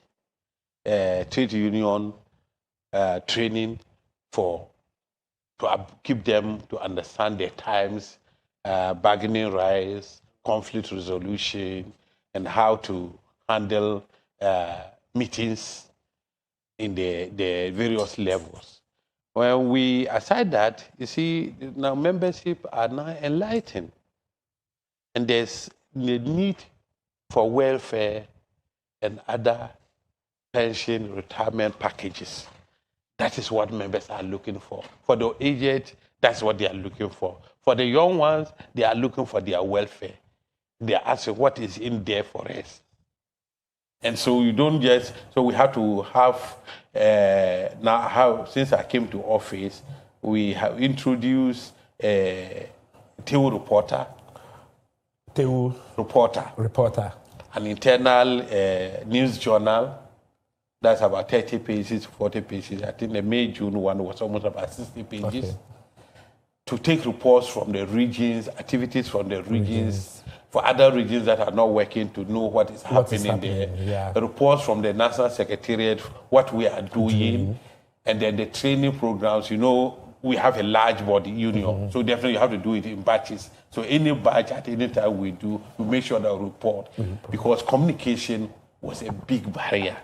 trade union training to keep them to understand their times, bargaining rights, conflict resolution, and how to handle meetings in the various levels. When we aside that, you see, now membership are now enlightened. And there's the need for welfare and other pension retirement packages. That is what members are looking for. For the aged, that's what they are looking for. For the young ones, they are looking for their welfare. They are asking what is in there for us. And so you don't just, so we have to have, since I came to office, we have introduced Tewu Reporter. Tewu Reporter. An internal news journal. That's about 30 pages, 40 pages. I think the May, June one was almost about 60 pages. Okay. To take reports from the regions, activities from the regions, for other regions that are not working to know what is happening there. Yeah. Reports from the National Secretariat, what we are doing, and then the training programs. We have a large body union, so definitely you have to do it in batches. So any batch at any time we do, we make sure that we report, because communication was a big barrier.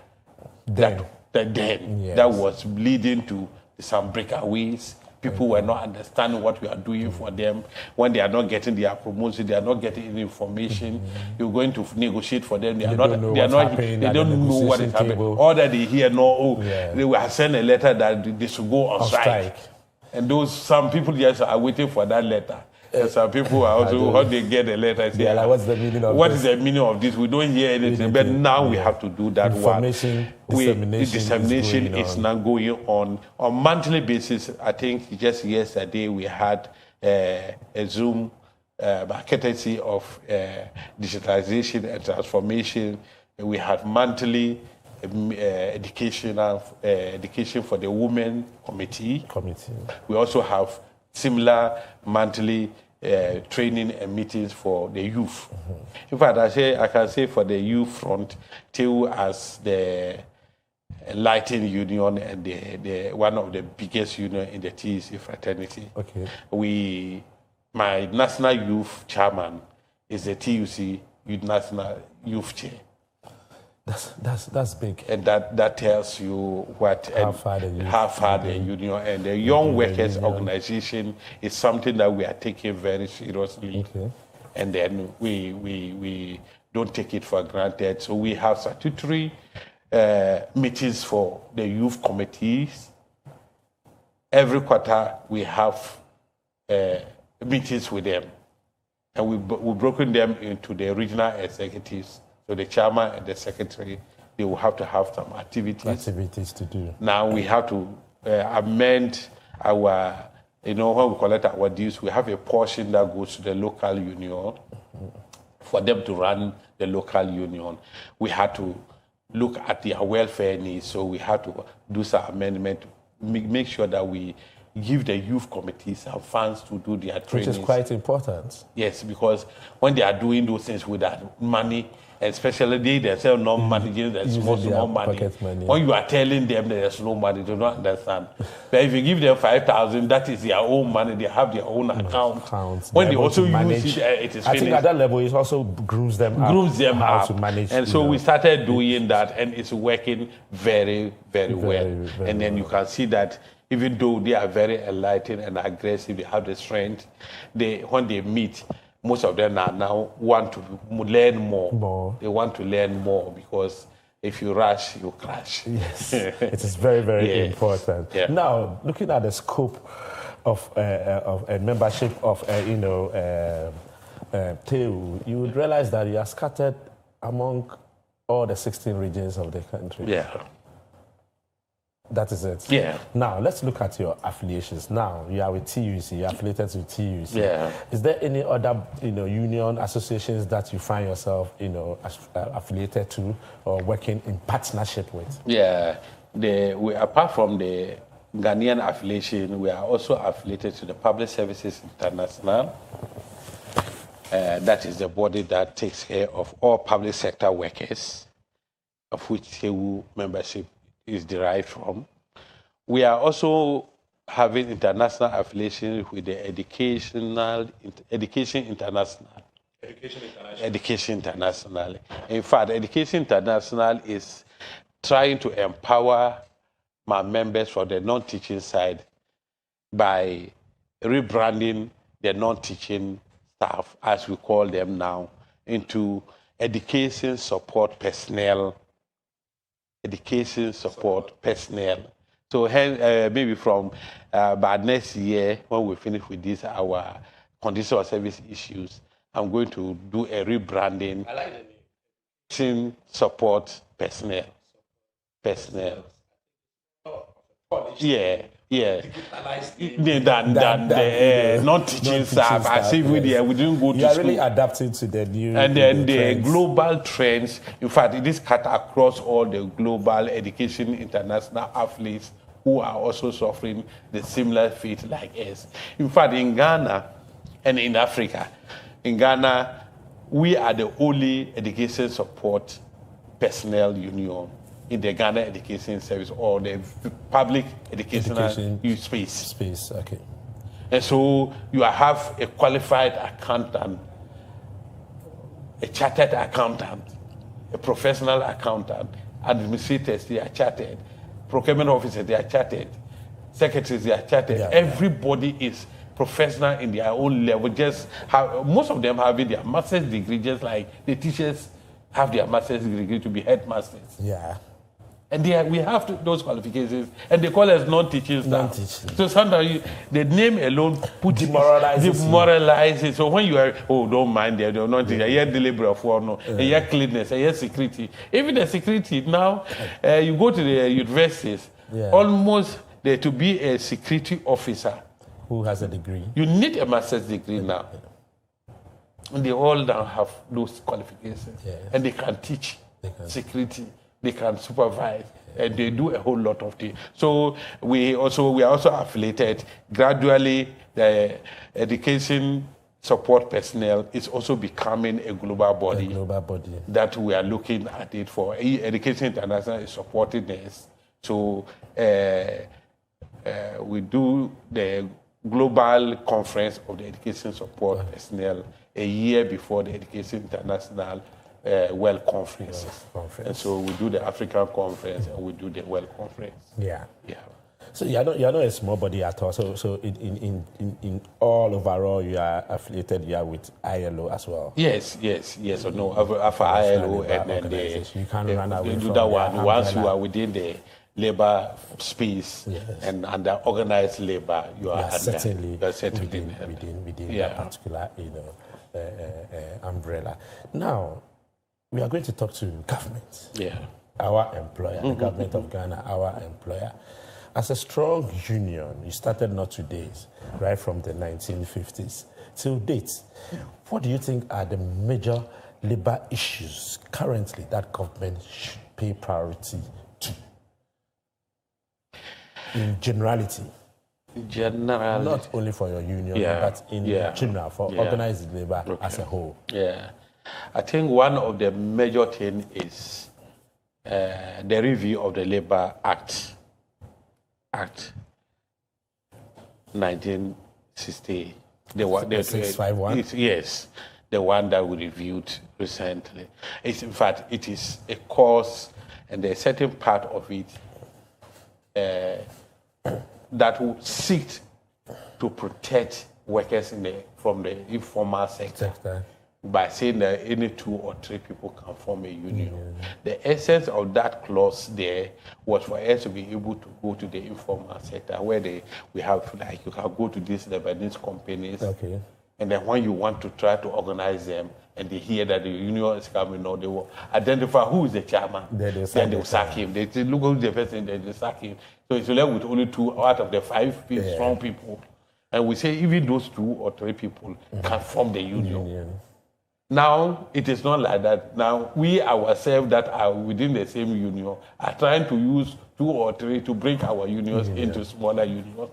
That was leading to some breakaways. People were not understanding what we are doing for them. When they are not getting their promotion, they are not getting any information. You're going to negotiate for them. They don't know what is happening. All that they hear, they will send a letter that they should go on strike. And some people just are waiting for that letter. And some people are also, how they get the letter, say, what's the meaning of what is the meaning of this? We don't hear anything. But now we have to do that one. Dissemination is now going on monthly basis. I think just yesterday we had a Zoom courtesy of digitalization and transformation. We had monthly education for the women committee. We also have similar monthly training and meetings for the youth. In fact, I can say for the youth front, Tewu as the Lighting Union and the one of the biggest union in the TEC fraternity. Okay. My national youth chairman is the TUC National Youth Chair. That's big. And that tells you how far the union and the Young Workers Organization is something that we are taking very seriously. Okay. And then we don't take it for granted. So we have statutory meetings for the youth committees. Every quarter we have meetings with them. And we've broken them into the regional executives. So the chairman and the secretary, they will have to have some activities to do. Now we have to amend our, when we collect our dues, we have a portion that goes to the local union for them to run the local union. We had to look at their welfare needs, so we had to do some amendment, make sure that we give the youth committees some funds to do their trainings. Which is quite important. Yes, because when they are doing those things with that money, especially they themselves not managing the small money. When you are telling them that there's no money, they don't understand. But if you give them 5,000, that is their own money. They have their own accounts. When they also use it is finished. I think at that level, it also grooms them up to manage. And so we started doing that, and it's working very, very well. And then you can see that even though they are very enlightened and aggressive, they have the strength. When they meet, most of them now want to learn more. They want to learn more because if you rush, you crash. Yes, it is very, very important. Yeah. Now, looking at the scope of a membership of, Tewu, you would realize that you are scattered among all the 16 regions of the country. Yeah. That is it. Yeah. Now, let's look at your affiliations. Now, you are with TUC, you're affiliated to TUC. Yeah. Is there any other, union associations that you find yourself, affiliated to or working in partnership with? Yeah. Apart from the Ghanaian affiliation, we are also affiliated to the Public Services International. That is the body that takes care of all public sector workers, of which Tewu membership is derived from. We are also having international affiliation with the Education International. In fact, Education International is trying to empower my members for the non-teaching side by rebranding the non-teaching staff, as we call them now, into education support personnel. So maybe from by next year, when we finish with this, our condition of service issues, I'm going to do a rebranding. I like the name. Support personnel. Yeah. Than the non-teaching staff. As if we didn't go to school. You are really adapting to the new and then the trends. Global trends. In fact, it is cut across all the global Education International athletes who are also suffering the similar fate like us. In fact, in Ghana and in Africa, we are the only education support personnel union in the Ghana Education Service or the public educational space. Okay. And so you have a qualified accountant, a chartered accountant, a professional accountant, administrators, they are chartered, procurement officers, they are chartered, secretaries, they are chartered. Yeah. Everybody is professional in their own level. Most of them having their master's degree, just like the teachers have their master's degree to be headmasters. Yeah. And we have those qualifications, and they call us non-teaching staff. So sometimes the name alone demoralizes. So when you are, don't mind they're not teaching, you're deliberate for no, you're cleanness, you're security. Even the security now, you go to the universities, almost there to be a security officer who has a degree. You need a master's degree now. And they all now have those qualifications, and they can teach security. They can supervise, and they do a whole lot of things. So we are also affiliated. Gradually, the education support personnel is also becoming a global body. That we are looking at it for. Education International is supporting this. So we do the global conference of the education support personnel a year before the Education International World Conference. And so we do the African Conference and we do the World Conference. Yeah. So you're not a small body at all. So in all overall, you are affiliated. You are with ILO as well. Yes. Or no, for ILO and then you can't run away do from that one. Once you are within the labor space and under organized labor, you are certainly within that particular umbrella. Now, we are going to talk to government. Our employer, the government of Ghana, our employer. As a strong union, you started not today, right from the 1950s till date. What do you think are the major labor issues currently that government should pay priority to? In generality. Not only for your union, but in general, for organized labor as a whole. I think one of the major things is the review of the Labor Act 1960. The 651? Yes, the one that we reviewed recently. In fact, it is a course, and a certain part of it that will seek to protect workers from the informal sector by saying that any 2 or 3 people can form a union. The essence of that clause there was for us to be able to go to the informal sector where we have, like, you can go to these Lebanese companies. Okay. And then when you want to try to organize them and they hear that the union is coming, or they will identify who is the chairman, then they will sack him. They say, look who's the person, then they sack him. So it's left with only 2 out of the 5 strong people. And we say even those 2 or 3 people can form the union. Now, it is not like that. Now, we ourselves that are within the same union are trying to use 2 or 3 to break our unions into smaller unions.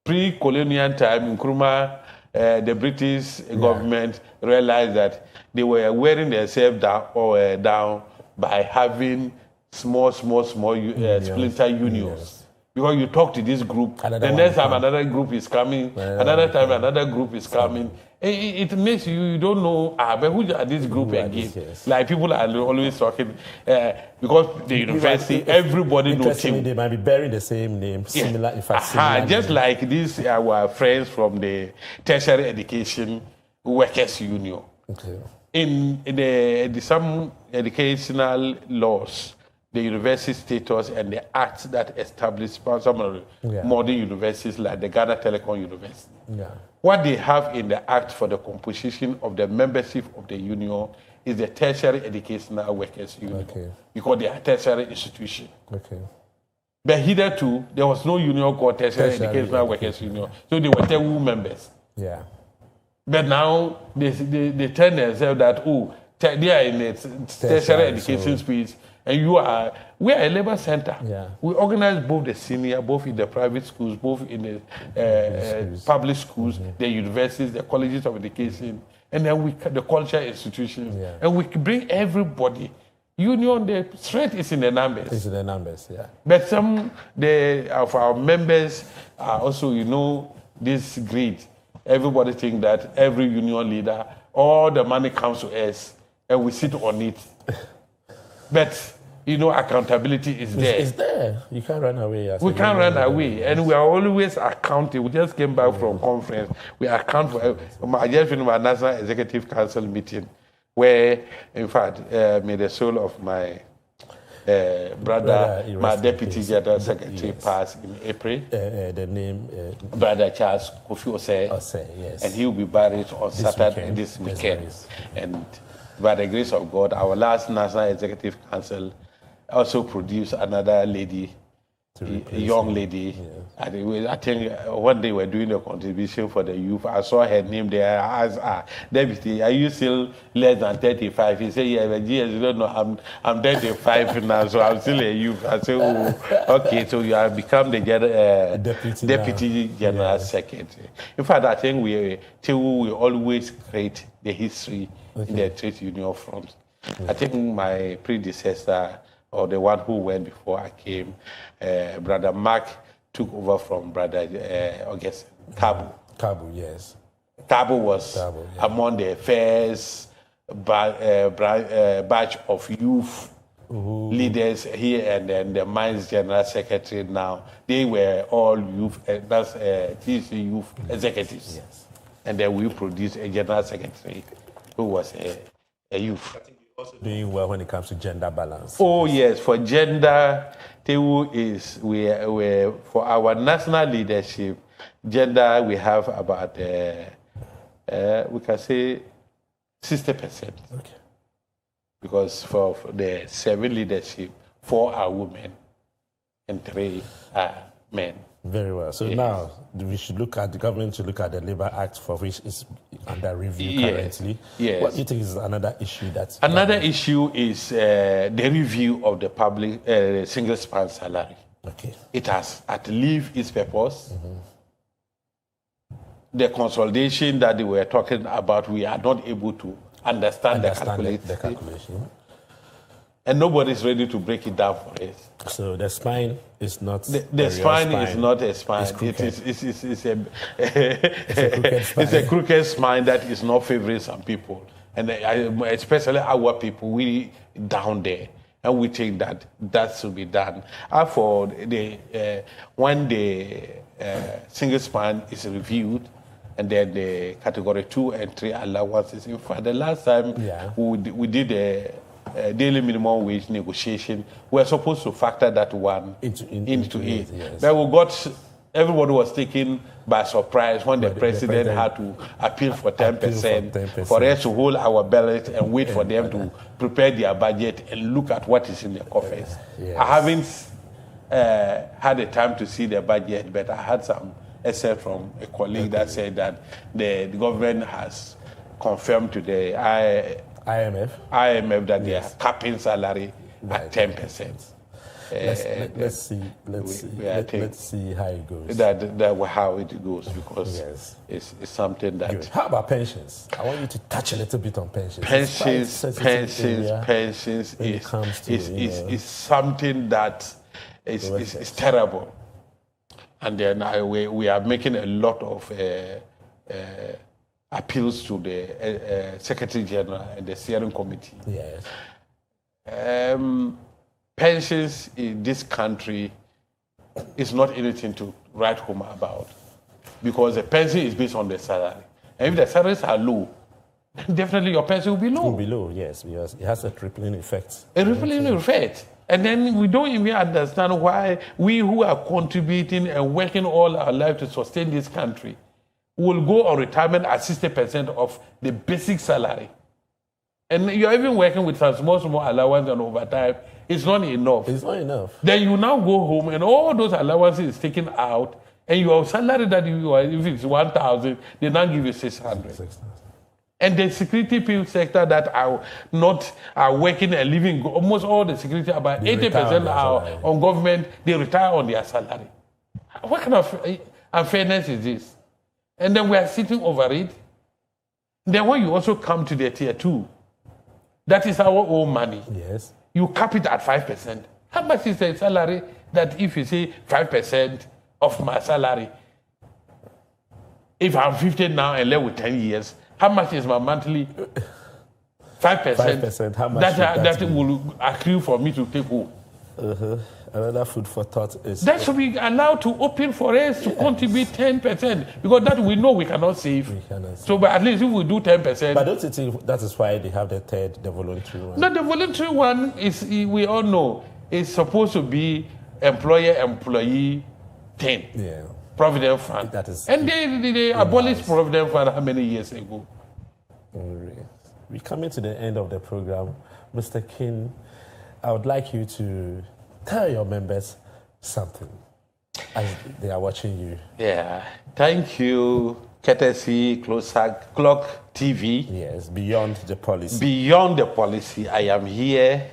Pre-colonial time, in Nkrumah, the British government realized that they were wearing themselves down by having small splinter unions. Because you talk to this group, the next time another group is coming, another time another group is coming. It makes you don't know, but who are this group again? Like people are always talking, because the university, everybody knows him. They might be bearing the same name, similar, in fact, similar just like these our friends from the Tertiary Education Workers Union. Okay. In some educational laws, the university status and the acts that establish some of the modern universities like the Ghana Telecom University. What they have in the act for the composition of the membership of the union is the Tertiary Educational Workers Union. Because they are tertiary institution. But hitherto, there was no union called Tertiary Educational Workers Union. So they were Tewu members. But now they tell themselves that, they are in the tertiary education space. And we are a labor center. We organize both the senior, both in the private schools, both in the public schools, the universities, the colleges of education, and then the cultural institutions. And we bring everybody. Union, the strength is in the numbers. It's in the numbers, But some of our members are also, this greed. Everybody think that every union leader, all the money comes to us, and we sit on it. But accountability is there. It's there. You can't run away. We can't run away, and we are always accounting. We just came back from conference. We account for. I just finished my National Executive Council meeting, where, in fact, may the soul of my brother, my Deputy General Secretary, passed in April. The name? Brother Charles Kofi Osei. Yes. And he will be buried on Saturday this weekend. And by the grace of God, our last National Executive Council also produced another lady, a young lady. And I think when they were doing the contribution for the youth, I saw her name there. I asked, Deputy, are you still less than 35? He said, yeah, but yes, you don't know, I'm 35 now, so I'm still a youth. I said, okay, so you have become the Deputy General Secretary. In fact, I think Tewu will always create the history in the trade union front. I think my predecessor, or the one who went before I came, Brother Mark took over from Brother August Tabu. Tabu was among the first batch of youth leaders here, and then the Mines General Secretary now. They were all youth, that's TC youth executives. And then we produced a General Secretary who was a youth. Doing well when it comes to gender balance. Oh yes, for gender, Tewu is we for our national leadership, gender we have about we can say 60%. Because for the 7 leadership, 4 are women and 3 are men. Very well. So now the government should look at the Labour Act, for which is under review currently. What do you think is another issue that's... Another issue is the review of the public single span salary. It has outlived its purpose. The consolidation that they were talking about, we are not able to understand the calculation. And nobody is ready to break it down for us. So the spine is not the spine is not a spine. It's a crooked spine that is not favoring some people, and especially our people. We down there, and we think that that should be done. For the when the single span is reviewed, and then the category 2 and 3 allowances. In fact, the last time we did a daily minimum wage negotiation, we were supposed to factor that one into it. Yes. But we got, everybody was taken by surprise when the president had to appeal for 10%, for us to hold our ballot and wait for them to prepare their budget and look at what is in the coffers. Yes. I haven't had the time to see the budget, but I had some except from a colleague that said that the government has confirmed to the IMF that they are capping salary at 10%. Let's see how it goes. That how it goes, because it's something that. Good. How about pensions? I want you to touch a little bit on pensions. Pensions is something that is terrible. And then we are making a lot of appeals to the Secretary General and the Steering Committee. Yes. Pensions in this country is not anything to write home about, because the pension is based on the salary. And if the salaries are low, then definitely your pension will be low. It will be low, yes, because it has a rippling effect. A rippling effect. And then we don't even understand why we who are contributing and working all our life to sustain this country will go on retirement at 60% of the basic salary. And you're even working with some small allowance and overtime. It's not enough. It's not enough. Then you now go home and all those allowances is taken out, and your salary that you are, if it's 1,000, they now give you 600. And the security sector that are working and living, almost all the security, about 80% are on government, they retire on their salary. What kind of unfairness is this? And then we are sitting over it. Then when you also come to the tier 2, that is our own money. Yes. You cap it at 5%. How much is the salary that if you say 5% of my salary, if I'm 50 now and left with 10 years, how much is my monthly? 5%. 5%. How much that will accrue for me to take home? Another food for thought is that should be allowed to open for us to contribute 10%, because that we know we cannot save. So, but at least if we do 10%. But don't you think that is why they have the voluntary one? No, the voluntary one is, we all know, is supposed to be employer-employee thing. Yeah. Provident Fund. That is, and they abolished Provident Fund how many years ago? We're coming to the end of the program. Mr. King, I would like you to tell your members something as they are watching you. Yeah. Thank you, courtesy Clock TV. Yes, Beyond the Policy. Beyond the Policy. I am here,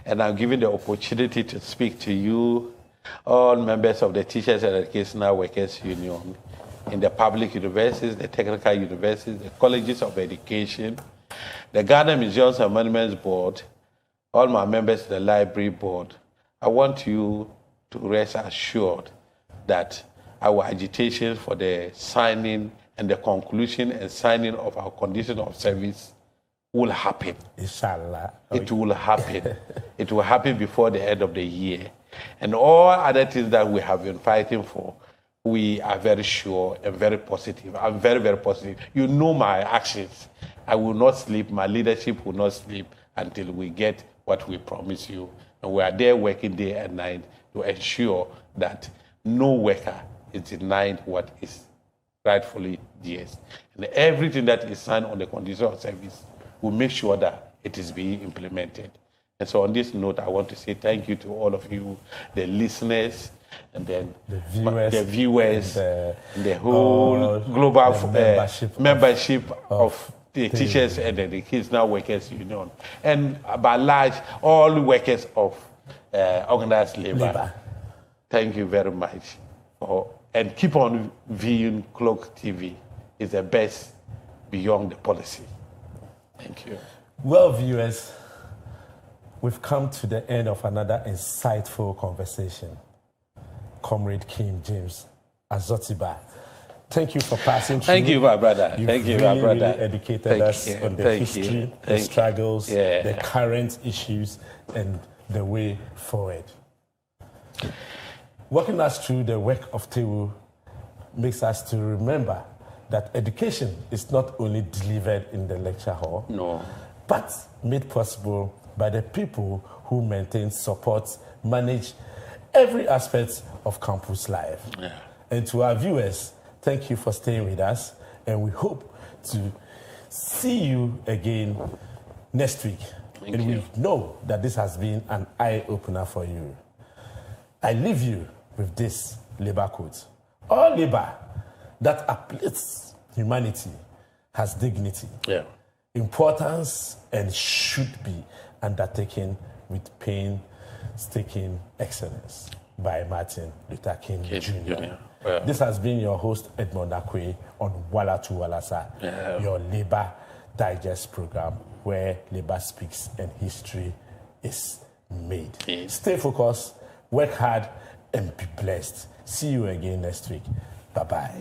and I'm given the opportunity to speak to you, all members of the Teachers and Educational Workers Union, in the public universities, the technical universities, the colleges of education, the Ghana Museums and Monuments Board, all my members of the Library Board. I want you to rest assured that our agitation for the signing and the conclusion and signing of our condition of service will happen. Inshallah. It will happen. It will happen before the end of the year. And all other things that we have been fighting for, we are very sure and very positive. I'm very, very positive. You know my actions. I will not sleep. My leadership will not sleep until we get what we promise you. And we are there working day and night to ensure that no worker is denied what is rightfully theirs. And everything that is signed on the condition of service will make sure that it is being implemented. And so on this note, I want to say thank you to all of you, the listeners, and then the viewers and the whole global membership of the Teachers and the Educational Workers Union, and by large, all workers of organized labor. Thank you very much. And keep on viewing Clock TV. It's the best beyond the policy. Thank you. Well, viewers, we've come to the end of another insightful conversation. Comrade King James Azotiba, thank you for passing through. Thank you, my brother. Thank you, my brother. Really educated us on the history, the struggles, the current issues, and the way forward. Walking us through the work of Tewu makes us to remember that education is not only delivered in the lecture hall, No. but made possible by the people who maintain, support, manage every aspect of campus life. Yeah. And to our viewers, thank you for staying with us, and we hope to see you again next week. Thank and you. We know that this has been an eye-opener for you. I leave you with this labor quote. All labor that uplifts humanity has dignity, Yeah. importance, and should be undertaken with painstaking excellence by Martin Luther King Jr. Yeah. This has been your host, Edmond Akwe, on Walatu Walasa, your Labor Digest program, where labor speaks and history is made. Yes. Stay focused, work hard, and be blessed. See you again next week. Bye-bye.